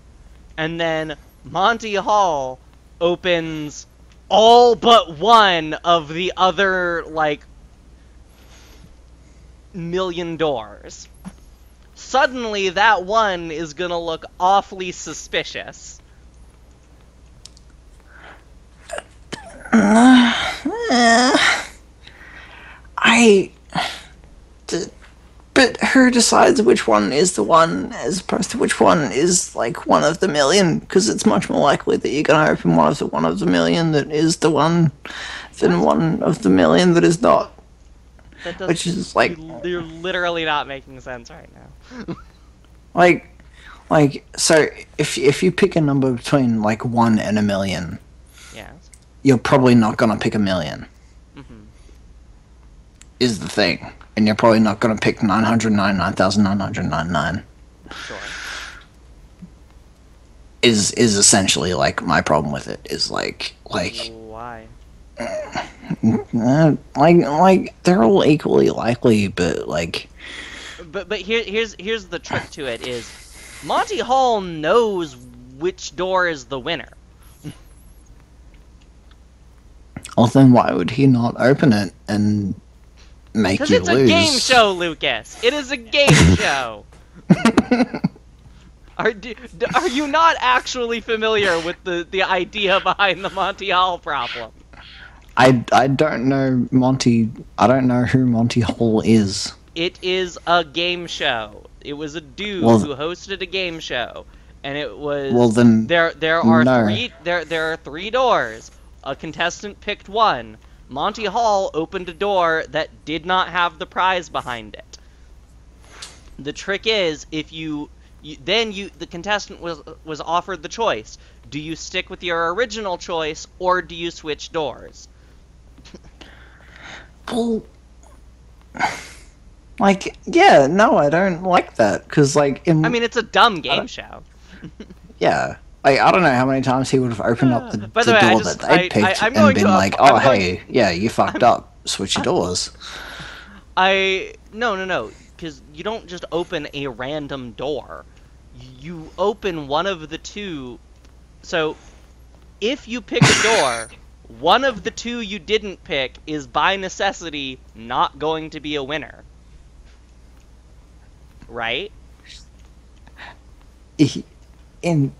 and then Monty Hall opens all but one of the other like 1,000,000 doors. Suddenly, that one is gonna look awfully suspicious. I d- but who decides which one is the one as opposed to which one is like one of the million? Because it's much more likely that you're gonna open one of the million that is the one than one of the million that is not. That does. Which is like You're literally not making sense right now. like so if you pick a number between like 1 and 1,000,000, Yes. you're probably not gonna pick 1,000,000. Mm-hmm. Is the thing, and you're probably not gonna pick 999,999. Sure. Is essentially like my problem with it is like Why? like they're all equally likely, but like But here's the trick to it is Monty Hall knows which door is the winner. well then why would he not open it and make Because you it's lose? a game show, Lucas. It is a game show. Are you not actually familiar with the idea behind the Monty Hall problem? I don't know Monty. I don't know who Monty Hall is. It is a game show. It was a dude Well, who hosted a game show, and it was well then there are no. there are 3 doors. A contestant picked one. Monty Hall opened a door that did not have the prize behind it. The trick is if the contestant was offered the choice. Do you stick with your original choice or do you switch doors? Well, like yeah, no, I don't like that because like I mean, it's a dumb game show. yeah. Like, I don't know how many times he would have opened up the By the way, door that they picked I'm and going been to like, I'm oh, going- hey, yeah, you fucked up. Switch your doors. No, because you don't just open a random door. You open one of the two. So, if you pick a door, one of the two you didn't pick is by necessity not going to be a winner. Right?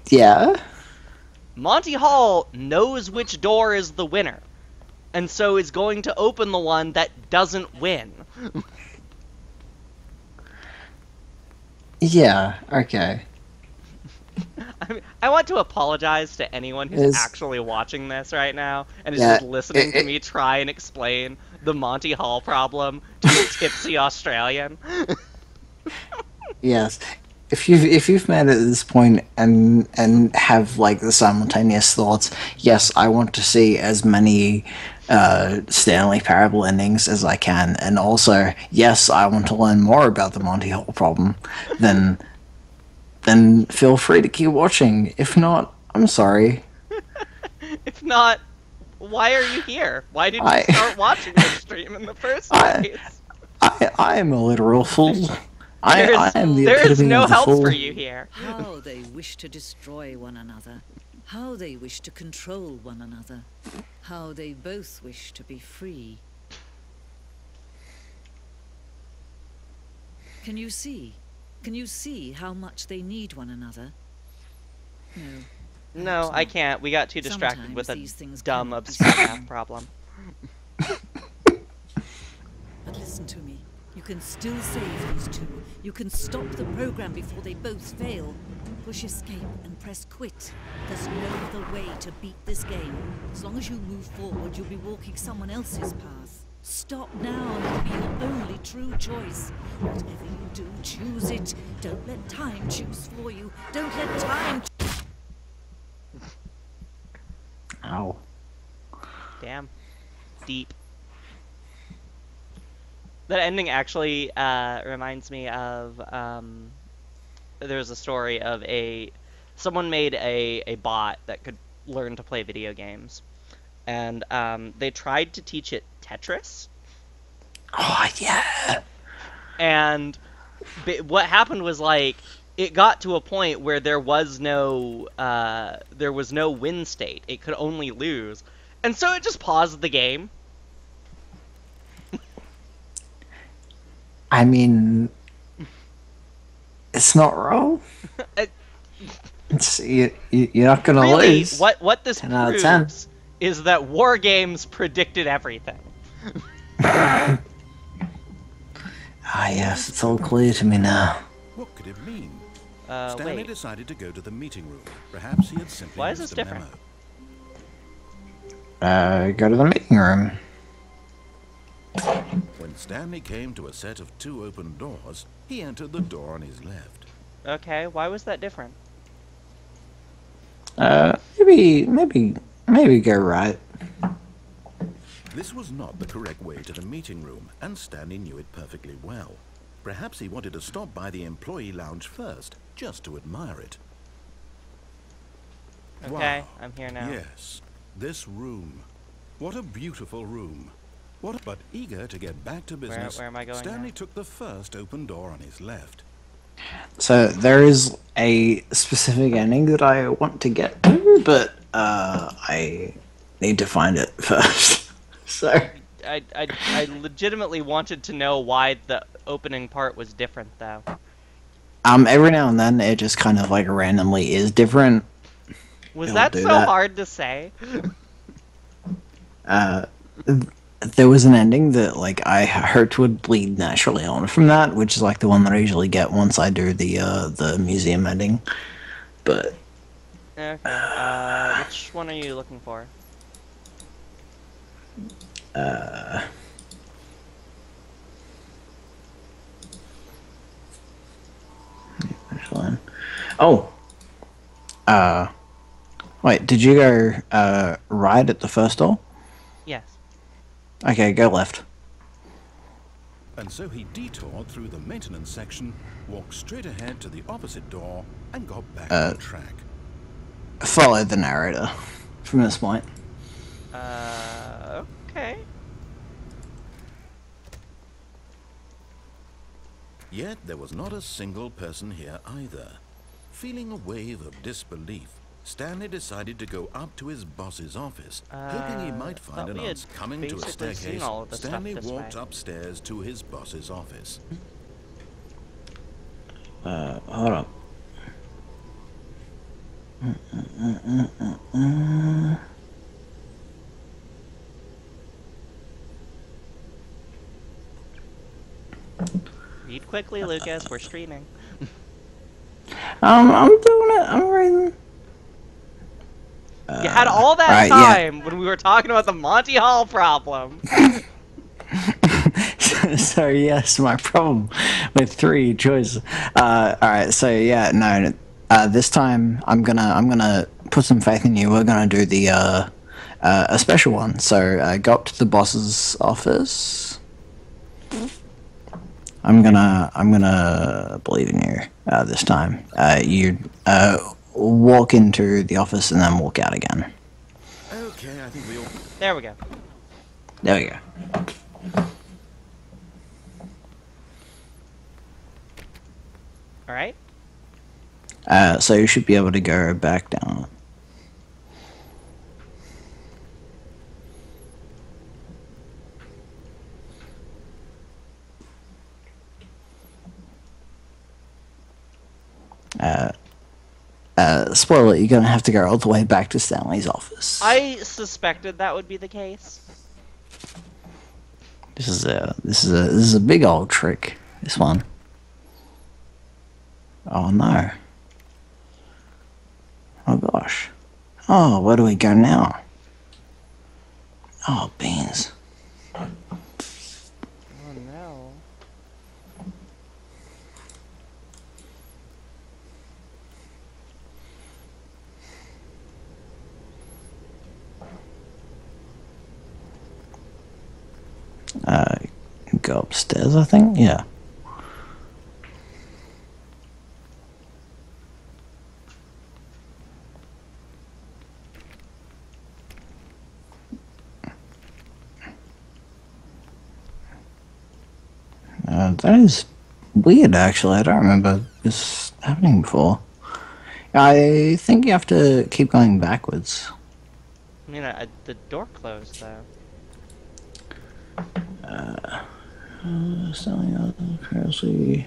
Yeah. Monty Hall knows which door is the winner, and so is going to open the one that doesn't win. Yeah, okay. I want to apologize to anyone who's Is- actually watching this right now and is Yeah, just listening to me try and explain the Monty Hall problem to a tipsy Australian. Yes. If you've made it at this point and have like the simultaneous thoughts, yes, I want to see as many Stanley Parable endings as I can, and also yes, I want to learn more about the Monty Hall problem. Then then feel free to keep watching. If not, I'm sorry. If not, why are you here? Why did you I- start watching this stream in the first place? I am a literal fool. I am the There is epitome no of the help fool. for you here. How they wish to destroy one another. How they wish to control one another. How they both wish to be free. Can you see? Can you see how much they need one another? No. No, perhaps I not. can't. We got too distracted Sometimes with a these things dumb cannot be obscure seen. math problem. But listen to me. You can still save these two. You can stop the program before they both fail. Push escape and press quit. There's no other way to beat this game. As long as you move forward, you'll be walking someone else's path. Stop now and it'll be your only true choice. Whatever you do, choose it. Don't let time choose for you. Don't let time. Ow. Damn. Deep. That ending actually reminds me of there's a story of someone made a bot that could learn to play video games, and they tried to teach it Tetris, Oh, yeah. and what happened was, like, it got to a point where there was no win state. It could only lose, and so it just paused the game. I mean, it's not wrong. It- You're not gonna Really, lose. what this 10 out of 10. proves is that war games predicted everything. Ah, yes, it's all clear to me now. What could it mean? Stanley Wait. decided to go to the meeting room. Perhaps he had simply Why is missed this a different? memo. Go to the meeting room. When Stanley came to a set of 2 open doors, he entered the door on his left. Okay, why was that different? Maybe go right. This was not the correct way to the meeting room, and Stanley knew it perfectly well. Perhaps he wanted to stop by the employee lounge first, just to admire it. Okay, Wow. I'm here now. Yes, this room. What a beautiful room. But eager to get back to business, where am I going Stanley now? took the first open door on his left. So there is a specific ending that I want to get to, but I need to find it first. So I legitimately wanted to know why the opening part was different, though. every now and then it just kind of like randomly is different. Was It'll that do so that. hard to say? There was an ending that like I hoped would bleed naturally on from that, which is like the one that I usually get once I do the museum ending. But Okay, which one are you looking for? actually, wait, did you go right at the first door? Yes. Okay, go left. And so he detoured through the maintenance section, walked straight ahead to the opposite door, and got back on track. Follow the narrator from this point. Okay. Yet there was not a single person here either. Feeling a wave of disbelief, Stanley decided to go up to his boss's office, hoping he might find thought an we had answer. Coming to a basically seen staircase, all of the stuff Stanley this walked way. upstairs to his boss's office. Hold up. Read quickly, Lucas. We're streaming. I'm doing it. I'm reading. You had all that right, yeah. time when we were talking about the Monty Hall problem. So yes, my problem with 3 choices. All right, so yeah, no. This time I'm gonna put some faith in you. We're gonna do the a special one. So go up to the boss's office. I'm gonna believe in you this time. You walk into the office and then walk out again. Okay, I think we all... There we go. There we go. All right. So you should be able to go back down. Spoiler, you're gonna have to go all the way back to Stanley's office. I suspected that would be the case. This is a big old trick. This one. Oh no. Oh gosh. Oh, where do we go now? Oh, beans. Oh no. Go upstairs, I think? Yeah. That is weird, actually. I don't remember this happening before. I think you have to keep going backwards. I mean, the door closed though. Stanley previously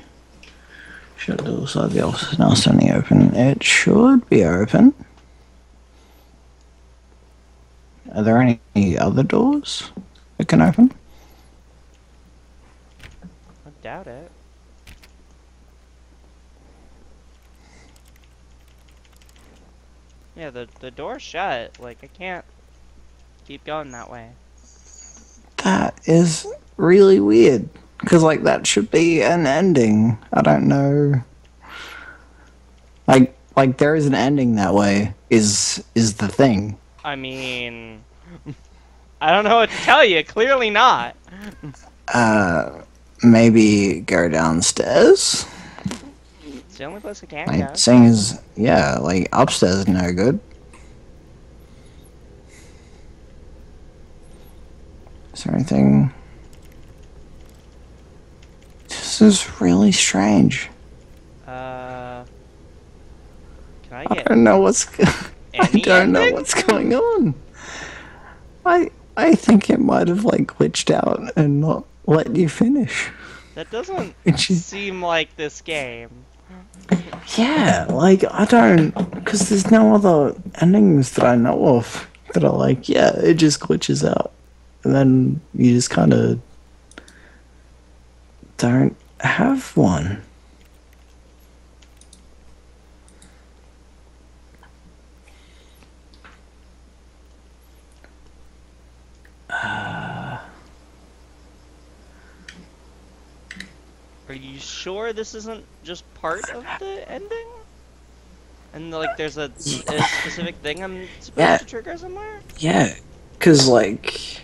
shut the door side of the office. Now standing open. It should be open. Are there any other doors that can open? I doubt it. Yeah, the door's shut. Like, I can't keep going that way. That is really weird. Because, like, that should be an ending. I don't know. Like there is an ending that way, is the thing. I mean... I don't know what to tell you. Clearly not. Maybe go downstairs? It's the only place I can Like, go. seeing as, yeah, like, upstairs is no good. Is there anything... This is really strange. Can I I get don't know what's... I any don't know ending? what's going on. I think it might have, like, glitched out and not let you finish. That doesn't Which is- seem like this game. Yeah, like, I don't... Because there's no other endings that I know of that are like, yeah, it just glitches out. And then you just kind of don't have one. Are you sure this isn't just part of the ending? And like there's a specific thing I'm supposed to trigger somewhere? Yeah, because, like...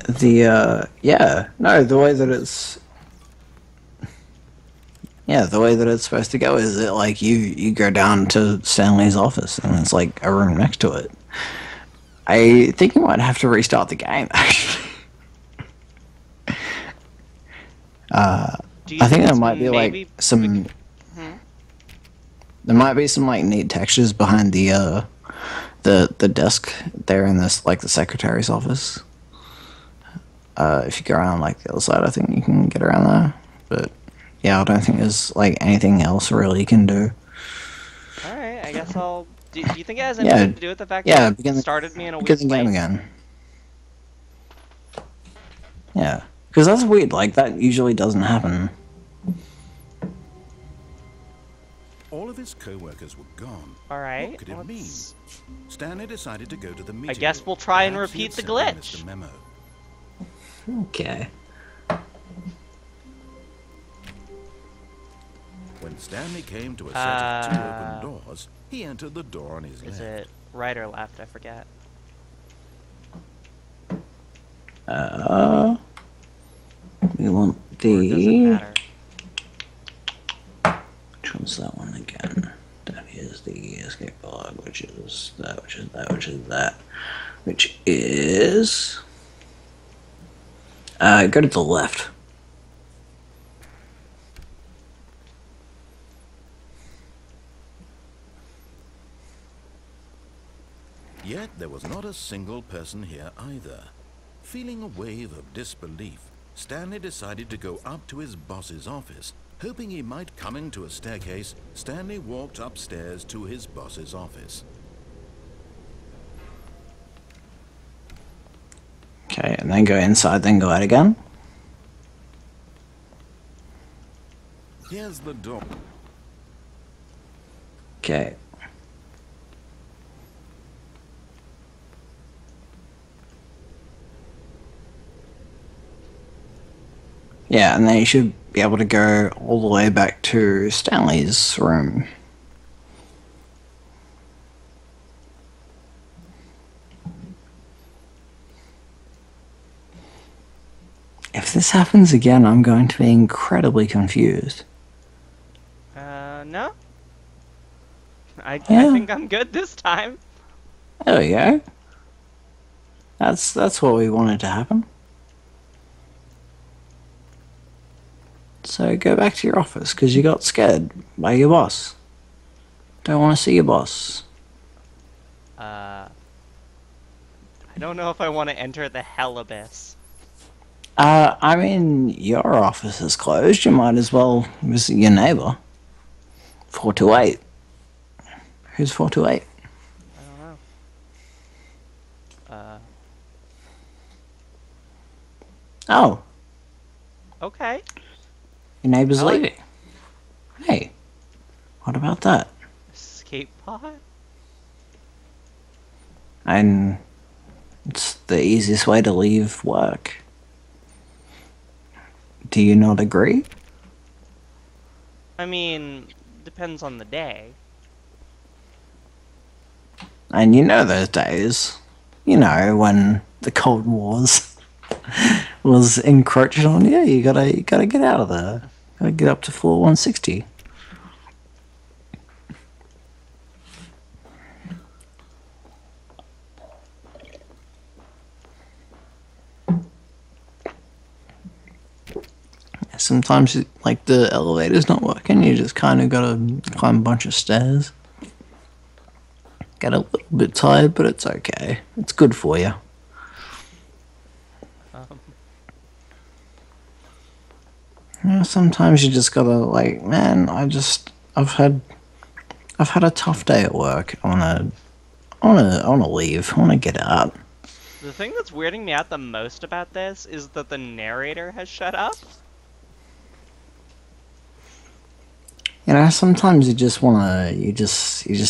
The, yeah, no, the way that it's... Yeah, the way that it's supposed to go is that, like, you go down to Stanley's office and it's, like, a room next to it. I think you might have to restart the game, actually. Do you I think there it's might be, maybe like, some... There might be some, like, neat textures behind the desk there in this, like, the secretary's office. If you go around, like, the other side, I think you can get around there. But, yeah, I don't think there's, like, anything else really you can do. Alright, I guess I'll... Do you think it has anything to do with the fact that it started me in a weird begin the game again. Yeah. Because that's weird, like, that usually doesn't happen. All of his co-workers were gone. Alright, What could it mean? Stanley decided to go to the meeting. I guess we'll try and Perhaps he repeat had the simply glitch. missed a memo. Okay. When Stanley came to a set of two open doors, he entered the door on his Is left. it right or left? I forget. We want Or does it matter? Which one's that one again? That is the escape log, which is that, which is that, which is that, which is... go to the left. Yet there was not a single person here either. Feeling a wave of disbelief, Stanley decided to go up to his boss's office. Hoping he might come into a staircase, Stanley walked upstairs to his boss's office. Okay, and then go inside, then go out again. Here's the door. Okay. Yeah, and then you should be able to go all the way back to Stanley's room. If this happens again, I'm going to be incredibly confused. No. I Yeah. think I'm good this time. There we go. That's what we wanted to happen. So go back to your office, because you got scared by your boss. Don't want to see your boss. I don't know if I want to enter the hell abyss. I mean, your office is closed. You might as well visit your neighbor. 428. Who's 428? I don't know. Oh, Okay. your neighbor's I like- leaving. Hey, what about that? Escape pod? And it's the easiest way to leave work. Do you not agree? I mean, depends on the day. And you know those days, you know, when the Cold Wars was encroaching on you, you gotta get out of there. Gotta get up to floor 160. Sometimes, like, the elevator's not working, you just kind of gotta climb a bunch of stairs. Get a little bit tired, but it's okay. It's good for you. Yeah, sometimes you just gotta, like, man, I've had a tough day at work. I wanna leave. I wanna get out. The thing that's weirding me out the most about this is that the narrator has shut up. You know, sometimes you just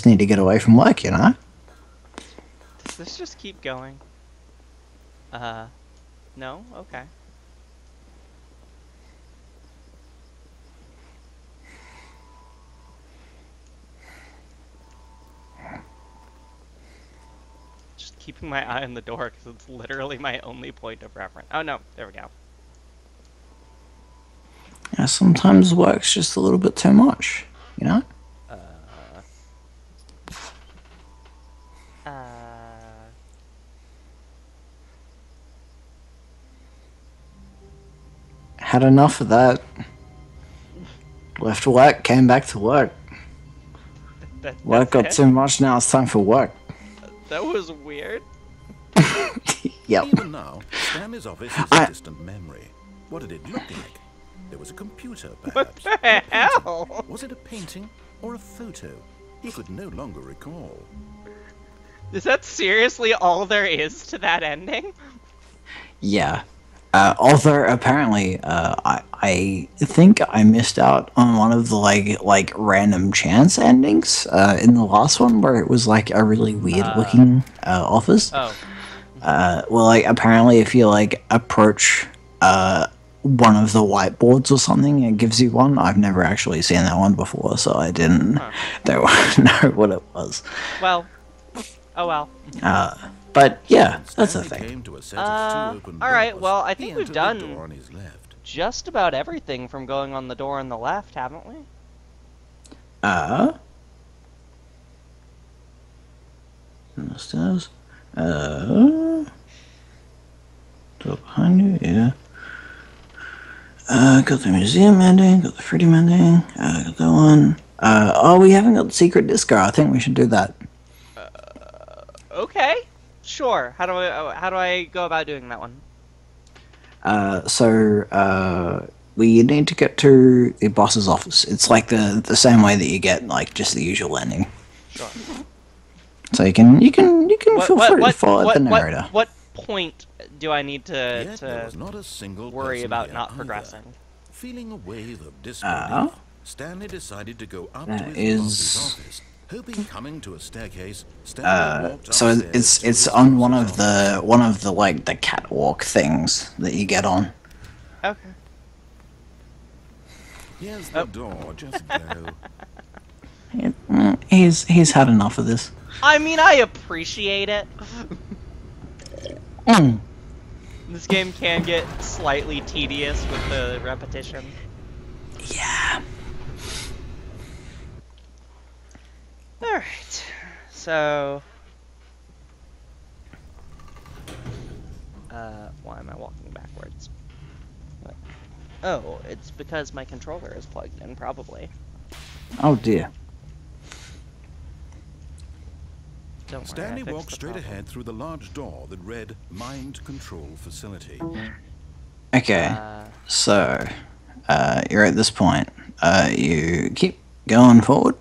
need to get away from work, you know? Does this just keep going? No? Okay. Just keeping my eye on the door because it's literally my only point of reference. Oh no, there we go. Yeah, sometimes work's just a little bit too much, you know? Had enough of that. Left work, came back to work. Work got it? too much, now it's time for work. That was weird. Yep. Even now, Stanley's office is a distant memory. What did it look like? There was a computer, perhaps. What the hell? Was it a painting or a photo? He could no longer recall. Is that seriously all there is to that ending? Yeah. Although apparently, I think I missed out on one of the like random chance endings in the last one where it was like a really weird looking office. Oh. Well, like apparently, if you like approach one of the whiteboards or something, it gives you one. I've never actually seen that one before, so I didn't know what it was. Well. Oh well. But yeah, that's the Stanley thing. came to a set of two open Alright, doors. well, I He think we've entered the done door on his left. just about everything from going on the door on the left, haven't we? Stairs. Door behind you, yeah. Got the museum ending, got the fruity ending, got that one. Oh, we haven't got the secret disco. I think we should do that. Okay, sure. How do I go about doing that one? We need to get to the boss's office. It's like the same way that you get like just the usual ending. Sure. So you can feel free to follow the narrator. What point do I need Yet there to was not a single worry person about here not either. progressing? Feeling a wave of disbelief, Stanley decided to go up to That his is- boss's office. Hoping coming to a staircase, Stanley walked So upstairs to it's his on one boss's of the like the catwalk things that you get on. Okay. Here's the door, just go. He's had enough of this. I mean, I appreciate it. This game can get slightly tedious with the repetition. Yeah. Alright, so... why am I walking backwards? What? Oh, it's because my controller is plugged in, probably. Oh dear. Don't worry, Stanley I fixed walked the straight problem. ahead through the large door that read Mind Control Facility. Okay. So, you're at this point. You keep going forward.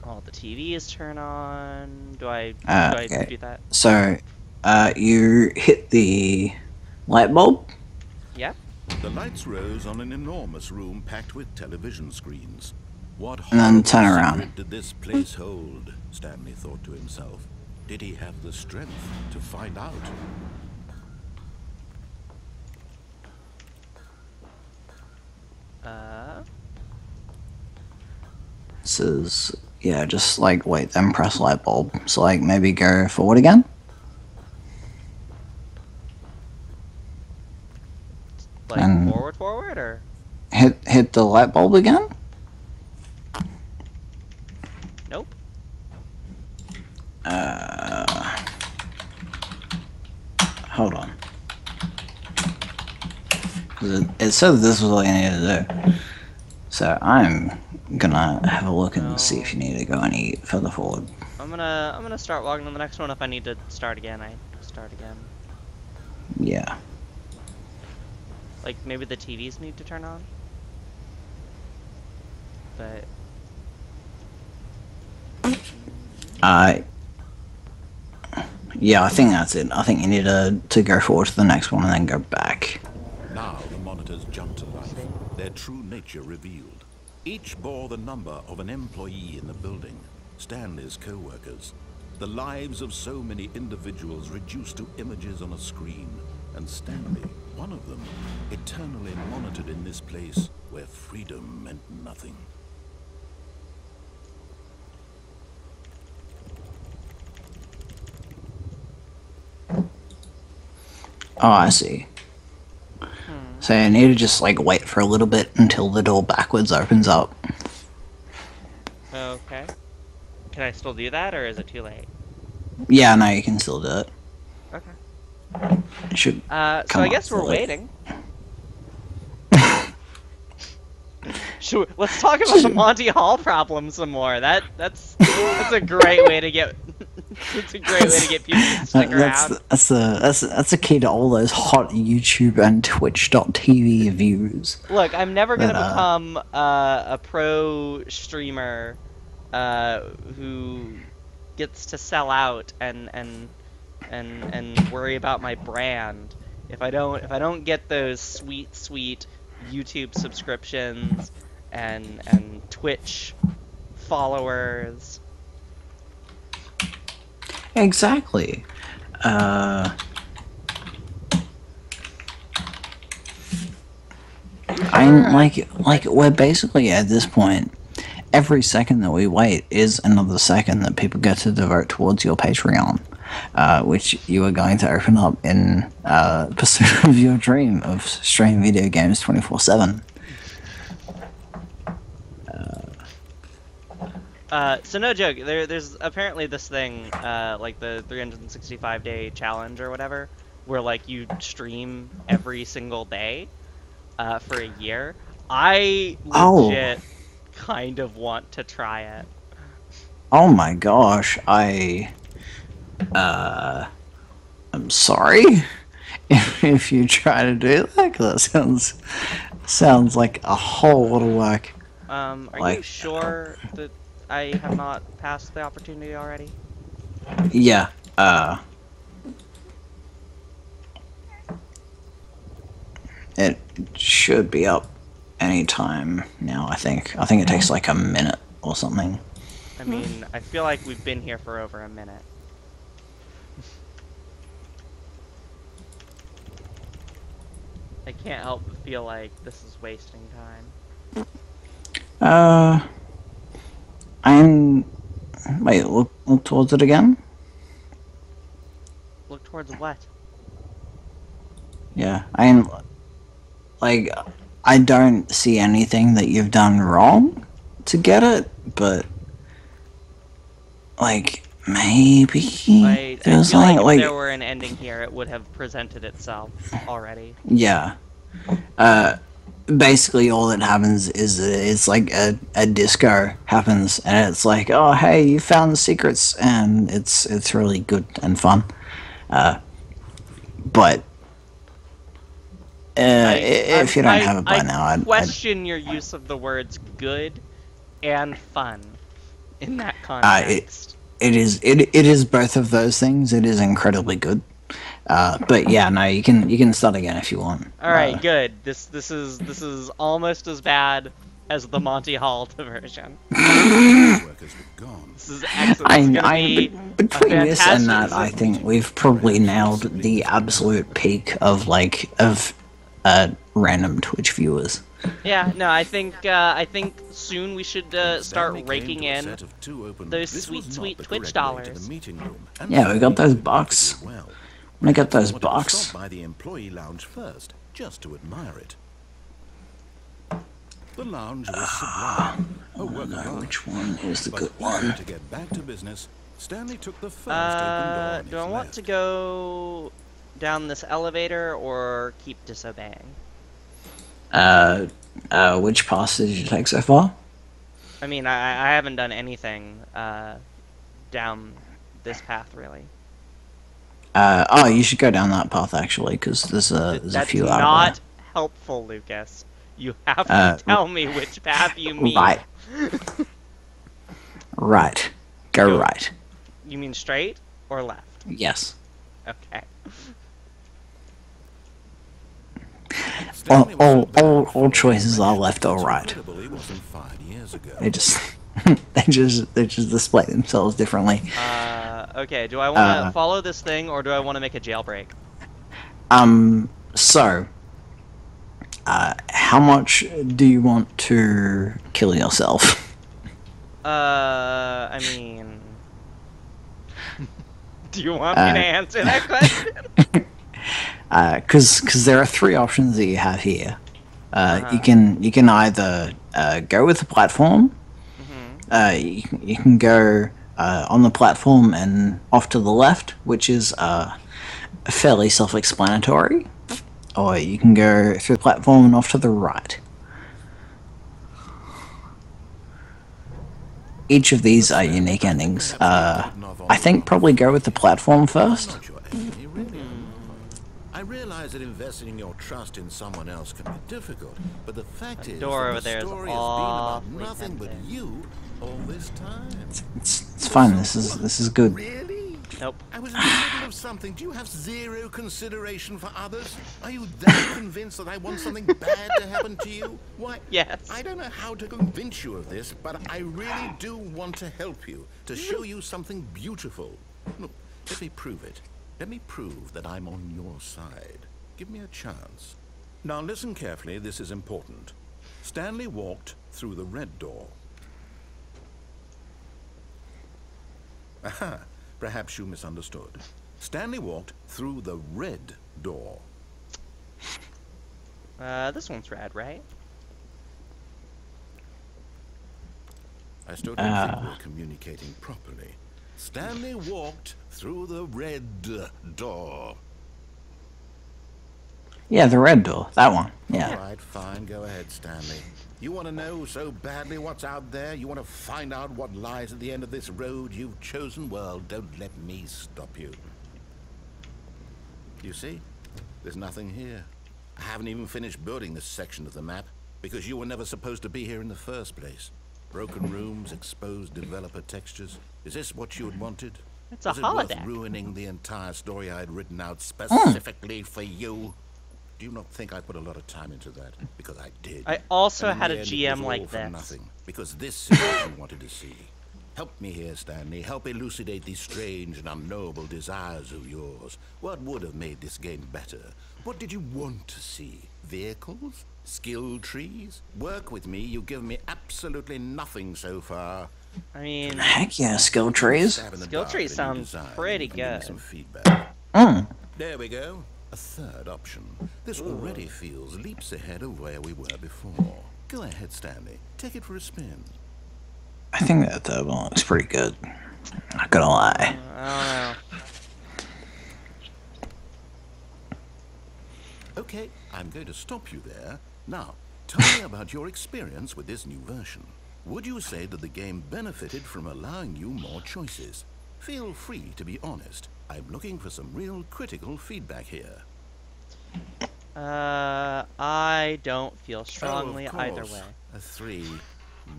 All the TVs turn on. Do I Okay. do that? So, you hit the light bulb. Yeah. The lights rose on an enormous room packed with television screens. What And then horrible turn around. secret did this place hold? Stanley thought to himself. Did he have the strength to find out? This is, yeah, just like wait, then press light bulb. So like maybe go forward again. Like And- forward, or? Hit the light bulb again. Nope. Hold on. 'Cause it said this was all you needed to do. So I'm gonna have a look and see if you need to go any further forward. I'm gonna start walking on the next one. If I need to start again, I start again. Yeah. Like maybe the TVs need to turn on. But Yeah, I think that's it. I think you need to go forward to the next one and then go back. Now the monitors jumped to life, their true nature revealed. Each bore the number of an employee in the building, Stanley's co-workers. The lives of so many individuals reduced to images on a screen, and Stanley, one of them, eternally monitored in this place where freedom meant nothing. Oh, I see. So you need to just like wait for a little bit until the door backwards opens up. okay. Can I still do that, or is it too late? Yeah, no, you can still do it. Okay. It should. So Come I on, guess we're Philip. waiting. Let's talk about the Monty Hall problem some more. That's a great way to get. It's a great way to get people to stick around. That's the key to all those hot YouTube and Twitch.tv views. Look, I'm never gonna But, become a pro streamer who gets to sell out and worry about my brand if I don't get those sweet YouTube subscriptions and Twitch followers. Exactly. I'm like we're basically at this point. Every second that we wait is another second that people get to devote towards your Patreon. which you are going to open up in pursuit of your dream of streaming video games 24/7. So no joke, there's apparently this thing, like the 365-day challenge or whatever, where like you stream every single day, for a year. I Oh, legit kind of want to try it. oh my gosh! I'm sorry if you try to do that. 'Cause that sounds like a whole lot of work. Are you Like, sure that I have not passed the opportunity already? yeah. It should be up anytime now. I think. I think it takes like a minute or something. I mean, I feel like we've been here for over a minute. I can't help but feel like this is wasting time. I'm. Wait. Look towards it again. Look towards what? Yeah. Like. I don't see anything that you've done wrong to get it, but like maybe I there's feel like something if like there were an ending here, it would have presented itself already. yeah. Basically all that happens is it's like a disco happens, and it's like, oh hey, you found the secrets, and it's really good and fun. But if you don't have it by now, I'd question your use of the words "good" and "fun" in that context. it is both of those things. It is incredibly good. But yeah, no, you can start again if you want. All right, good. This is almost as bad as the Monty Hall diversion. This is excellent. Between this and that, I think we've probably nailed the absolute peak of random Twitch viewers. Yeah, no, I think soon we should start raking in those sweet Twitch dollars. Yeah, we got those bucks. When I get those bucks. Stop by the employee lounge first, just to admire it. The lounge was sublime. A work of art. Which one is the good But one? to get back to business, Stanley took the first open door on Do I his want left. to go down this elevator or keep disobeying? Which pass did you take so far? I mean, I haven't done anything down this path really. Oh, you should go down that path actually, because there's a few out That's of not helpful, Lucas. You have to tell me which path you mean. Right. Right. Go right. You mean straight or left? Yes. Okay. All choices are left or right. Incredible it wasn't 5 years ago. They just they just display themselves differently. Okay, do I want to follow this thing or do I want to make a jailbreak? So, how much do you want to kill yourself? I mean... do you want me to answer that question? Because there are three options that you have here. You can either go with the platform. You can go on the platform and off to the left, which is fairly self-explanatory, or you can go through the platform and off to the right. Each of these are unique endings. I think probably go with the platform first. Not your enemy, really. I realize that investing your trust in someone else can be difficult, but the fact is door that over the there is story has been about awfully nothing but tempting. you all this time. It's fine. This is good. Really? Nope. I was in the middle of something. Do you have zero consideration for others? Are you that convinced that I want something bad to happen to you? Why? Yes. I don't know how to convince you of this, but I really do want to help you, to show you something beautiful. Look, let me prove it. Let me prove that I'm on your side. Give me a chance. Now listen carefully, this is important. Stanley walked through the red door. Aha! Perhaps you misunderstood. Stanley walked through the red door. This one's red, right? I still don't think we're communicating properly. Stanley walked through the red door. Yeah, the red door. That one. Yeah. All right, fine. Go ahead, Stanley. You want to know so badly what's out there? You want to find out what lies at the end of this road you've chosen? Well, don't let me stop you. You see? There's nothing here. I haven't even finished building this section of the map because you were never supposed to be here in the first place. Broken rooms, exposed developer textures. Is this what you had wanted? It's a Was it worth holodeck. ruining the entire story I had written out specifically for you? Do you not think I put a lot of time into that? Because I did. I also And in had the a end, it GM was like all for this. nothing, because this is what you wanted to see. Help me here, Stanley. Help elucidate these strange and unknowable desires of yours. What would have made this game better? What did you want to see? Vehicles? Skill trees? Work with me. You've given me absolutely nothing so far. I mean, Heck yeah, skill trees. Stab in the Skill dark tree at a new sounds design. pretty You can give me good. some feedback. Mm. There we go. A third option. This already feels leaps ahead of where we were before. Go ahead, Stanley. Take it for a spin. I think that third one looks pretty good. Not gonna lie. I Okay, I'm going to stop you there. Now, tell me about your experience with this new version. Would you say that the game benefited from allowing you more choices? Feel free to be honest. I'm looking for some real critical feedback here. I don't feel strongly of either course. way. A 3.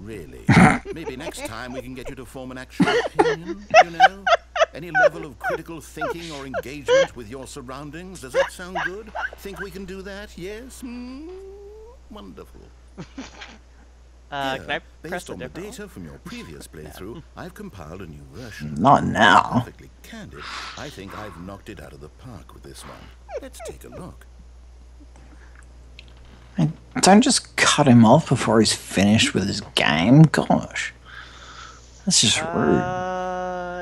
Really? Maybe next time we can get you to form an actual opinion, you know? Any level of critical thinking or engagement with your surroundings. Does that sound good? Think we can do that? Yes? Wonderful. Can I Here, press based the on the different data from your previous playthrough, I've compiled a new version. Not now. Perfectly candid, I think I've knocked it out of the park with this one. Let's take a look. Don't just cut him off before he's finished with his game. Gosh. That's just rude.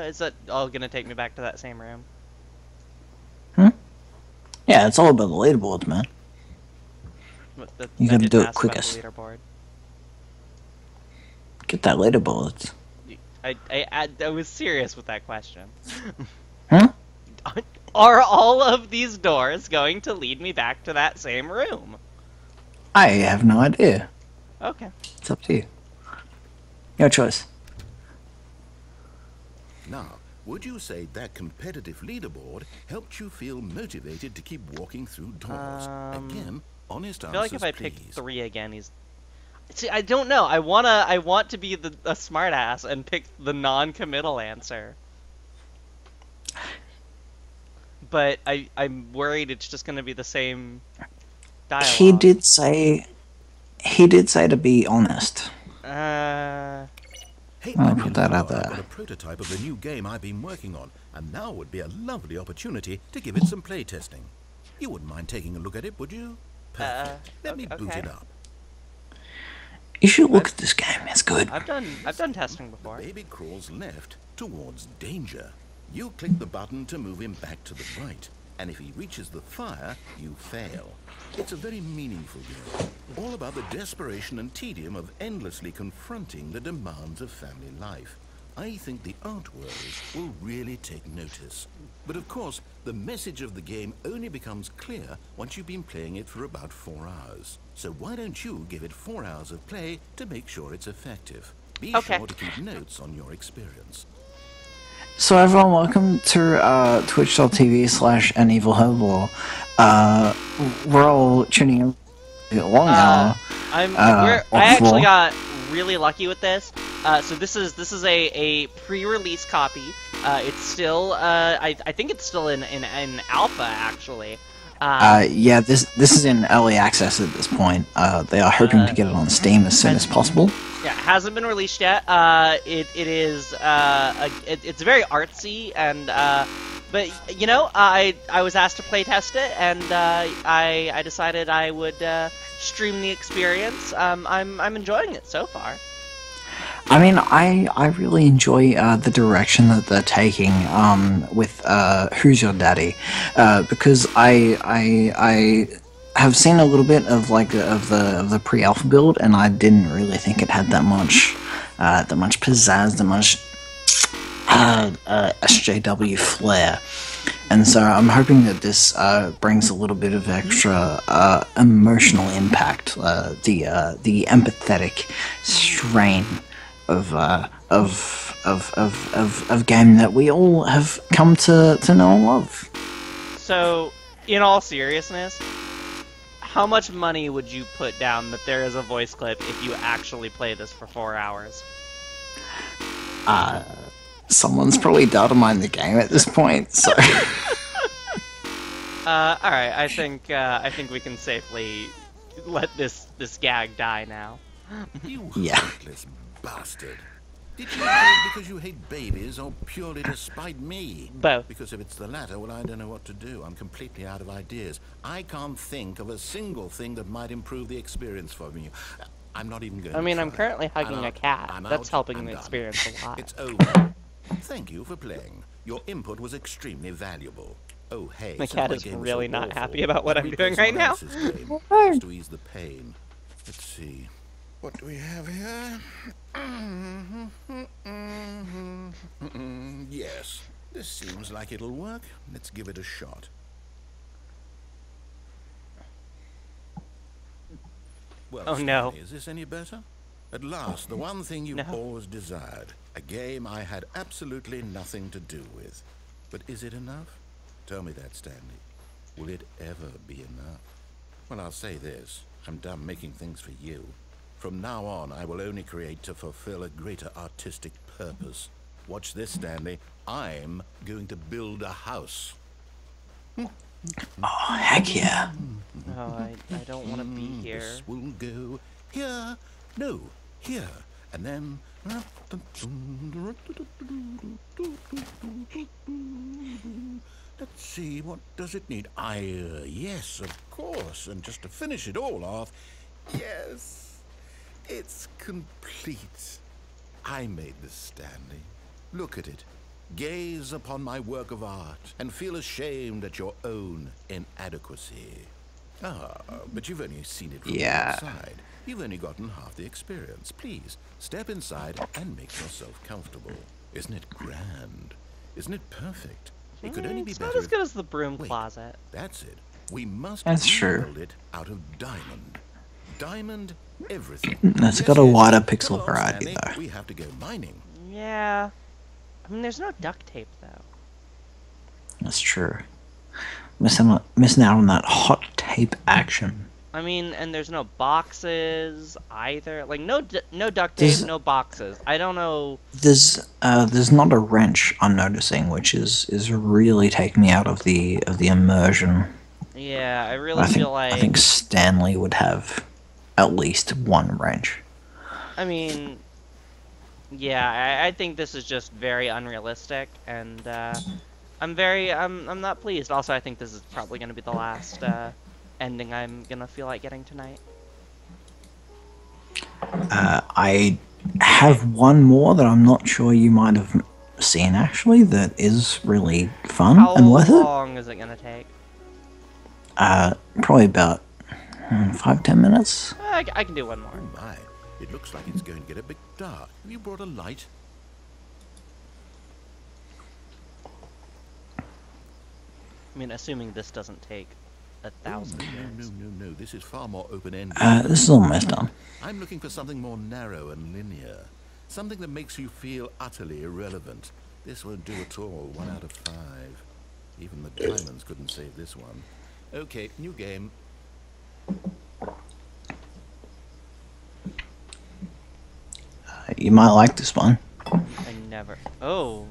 Is that all gonna take me back to that same room? Yeah, it's all about the leaderboards, man. What, the, You I gotta didn't do it ask about quickest. the leaderboard. Get that leaderboards. I was serious with that question. Huh? Are all of these doors going to lead me back to that same room? I have no idea. Okay. It's up to you. Your choice. Now, would you say that competitive leaderboard helped you feel motivated to keep walking through doors? Again, honest I feel like answers, if I pick please. 3 again, he's... See, I don't know. I want to be a smartass and pick the non-committal answer. But I'm worried it's just gonna be the same dialogue. He did say to be honest. Hey, I'll I'm put in that out power. I've there. got a prototype of the new game I've been working on, and now would be a lovely opportunity to give it some play testing. You wouldn't mind taking a look at it, would you? Perfect. Let me boot okay. it up. You should look at this game. It's good. I've done testing before. Baby crawls left towards danger. You click the button to move him back to the right, and if he reaches the fire, you fail. It's a very meaningful game, all about the desperation and tedium of endlessly confronting the demands of family life. I think the art world will really take notice. But of course, the message of the game only becomes clear once you've been playing it for about 4 hours. So why don't you give it 4 hours of play to make sure it's effective? Be Okay. sure to keep notes on your experience. So everyone, welcome to twitch.tv/anevilherbal. We're all tuning in along now. I or actually floor. got really lucky with this. So this is a pre-release copy. It's still I think it's still in alpha actually. Yeah, this is in early access at this point. They are hoping to get it on Steam as soon as possible. Yeah, it hasn't been released yet. It is it's very artsy and but you know I was asked to play test it and I decided I would stream the experience. I'm enjoying it so far. I mean, I really enjoy the direction that they're taking with Who's Your Daddy, because I have seen a little bit of like of the pre-alpha build, and I didn't really think it had that much pizzazz, that much SJW flair. And so I'm hoping that this brings a little bit of extra emotional impact, the empathetic strain of game that we all have come to know and love. So, in all seriousness, how much money would you put down that there is a voice clip if you actually play this for 4 hours? Someone's probably data mined the game at this point, so. Alright, I think we can safely let this gag die now. You Yeah. heartless bastard. Did you do it because you hate babies or purely to spite me? Both. Because if it's the latter, well, I don't know what to do. I'm completely out of ideas. I can't think of a single thing that might improve the experience for me. I'm not even going I mean, to I'm try. currently hugging I'm a out. cat. I'm That's out. helping I'm the done. experience a lot. It's over. Thank you for playing. Your input was extremely valuable. Oh, hey. My since cat is game was really so not awful, happy about what why I'm don't we doing play right now. someone else's game, just to ease the pain. Let's see. What do we have here? Yes, this seems like it'll work. Let's give it a shot. Well, Oh, no. Stanley, is this any better? At last, the one thing you've No. always desired. A game I had absolutely nothing to do with. But is it enough? Tell me that, Stanley. Will it ever be enough? Well, I'll say this. I'm done making things for you. From now on, I will only create to fulfill a greater artistic purpose. Watch this, Stanley. I'm going to build a house. Oh, heck yeah. Oh, I don't want to be here. This will go here. No, here. And then... Let's see, what does it need? Yes, of course. And just to finish it all off, yes, it's complete. I made this, Stanley. Look at it. Gaze upon my work of art and feel ashamed at your own inadequacy. Ah, but you've only seen it from the Yeah. outside. You've only gotten half the experience. Please, step inside and make yourself comfortable. Isn't it grand? Isn't it perfect? It could only be It's better not as if- good as the broom Wait. closet. That's it. We must That's true. rebuild it out of diamond. Diamond everything. It's Yes, got a yes. wider Come pixel on, variety, Stanley. though. We have to go mining. Yeah. I mean, there's no duct tape, though. That's true. Missing out on that hot tape action. I mean, and there's no boxes either. Like, no duct tape, Does- no boxes. I don't know. There's not a wrench I'm noticing, which is really taking me out of the immersion. Yeah, I really feel like... I think Stanley would have at least one wrench. I mean, yeah, I think this is just very unrealistic, and I'm not pleased. Also, I think this is probably going to be the last ending I'm going to feel like getting tonight. I have one more that I'm not sure you might have seen, actually, that is really fun How and worth it. long is it going to take? Probably about 5-10 minutes. I can do one more. Oh my, it looks like it's going to get a bit dark. Have you brought a light? I mean, assuming this doesn't take 1,000 years. No. This is far more open-ended. This is almost done. I'm looking for something more narrow and linear. Something that makes you feel utterly irrelevant. This won't do at all. 1 out of 5. Even the diamonds couldn't save this one. Okay, new game. You might like this one. I never... Oh.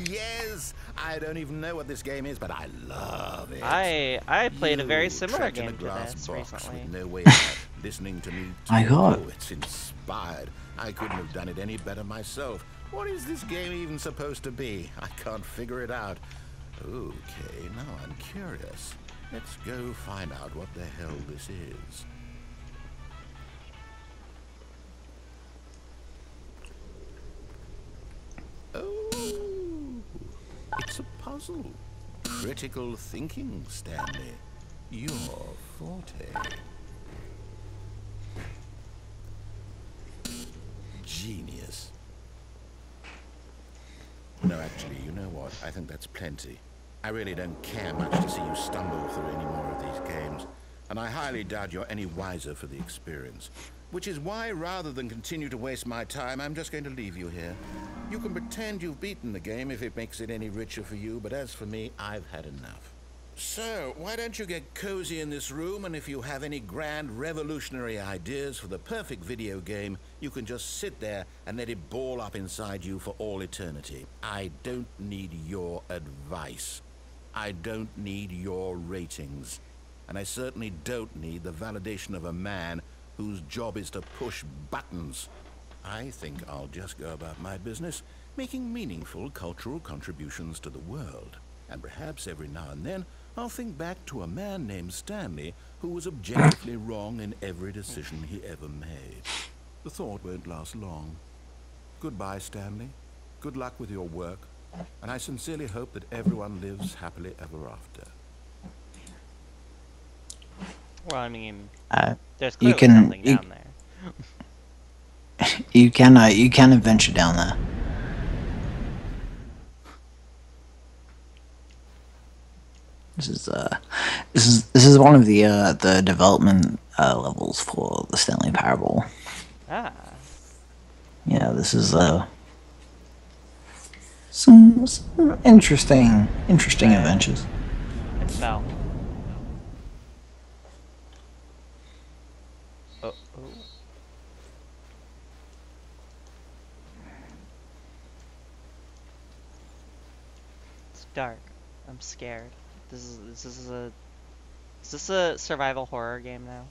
Yes! I don't even know what this game is, but I love it. I played a very You similar trapped in game a to glass this box recently. with no way out, listening to me. My God. Oh, it's inspired. I couldn't have done it any better myself. What is this game even supposed to be? I can't figure it out. Okay, now I'm curious. Let's go find out what the hell this is. puzzle. Critical thinking, Stanley. Your forte. Genius. No, actually, you know what? I think that's plenty. I really don't care much to see you stumble through any more of these games, and I highly doubt you're any wiser for the experience. Which is why, rather than continue to waste my time, I'm just going to leave you here. You can pretend you've beaten the game if it makes it any richer for you, but as for me, I've had enough. So, why don't you get cozy in this room, and if you have any grand revolutionary ideas for the perfect video game, you can just sit there and let it ball up inside you for all eternity. I don't need your advice. I don't need your ratings. And I certainly don't need the validation of a man whose job is to push buttons. I think I'll just go about my business, making meaningful cultural contributions to the world. And perhaps every now and then, I'll think back to a man named Stanley who was objectively wrong in every decision he ever made. The thought won't last long. Goodbye, Stanley. Good luck with your work, and I sincerely hope that everyone lives happily ever after. Well, I mean, there's you clearly something down there. You can venture down there. This is one of the development levels for the Stanley Parable. Ah. Yeah, this is some interesting adventures. It fell. Oh. It's dark. I'm scared. Is this a survival horror game now?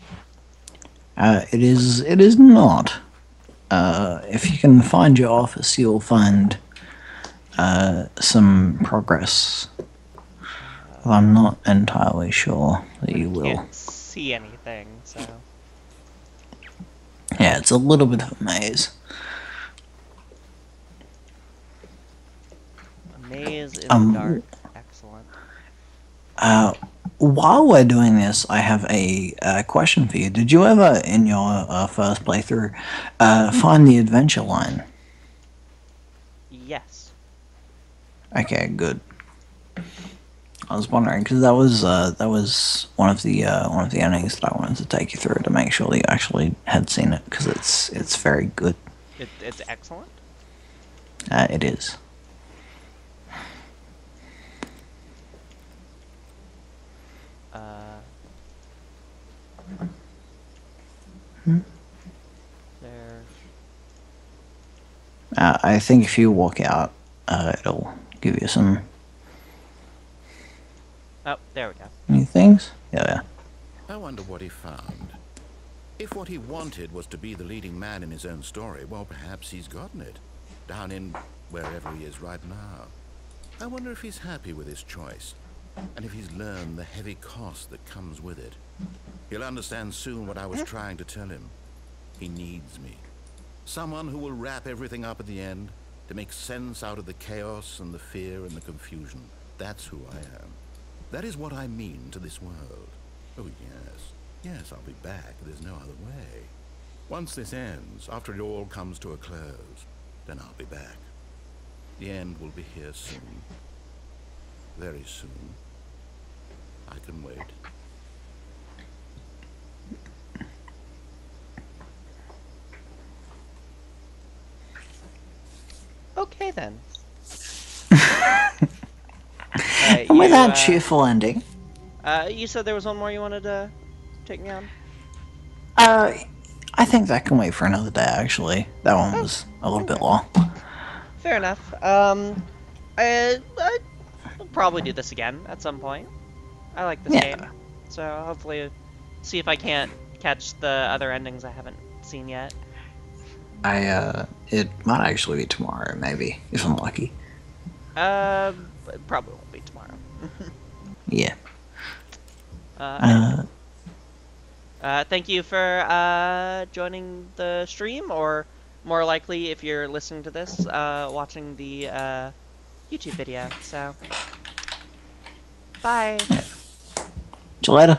It is not. If you can find your office, you'll find some progress. Well, I'm not entirely sure that you will. Can't see anything, so. Yeah, it's a little bit of a maze. A maze in the dark. Excellent. While we're doing this, I have a question for you. Did you ever, in your first playthrough, find the adventure line? Yes. Okay, good. I was wondering because that was one of the endings that I wanted to take you through to make sure that you actually had seen it because it's very good. It's excellent. It is. There. I think if you walk out, it'll give you some Oh, there we go. new things. Yeah. I wonder what he found. If what he wanted was to be the leading man in his own story, well, perhaps he's gotten it. Down in wherever he is right now. I wonder if he's happy with his choice, and if he's learned the heavy cost that comes with it. He'll understand soon what I was trying to tell him. He needs me. Someone who will wrap everything up at the end, to make sense out of the chaos and the fear and the confusion. That's who I am. That is what I mean to this world. Oh, yes. Yes, I'll be back. There's no other way. Once this ends, after it all comes to a close, then I'll be back. The end will be here soon. Very soon. I can wait. Okay then. And with that cheerful ending, you said there was one more you wanted to take me on? I think that can wait for another day. Actually, that one was a little bit long. Fair enough. I'll probably do this again at some point. I like this game, so hopefully see if I can't catch the other endings I haven't seen yet. It might actually be tomorrow, maybe, if I'm lucky. It probably won't be tomorrow. Yeah. Thank you for joining the stream, or more likely, if you're listening to this, watching the YouTube video. So, Bye. See you later.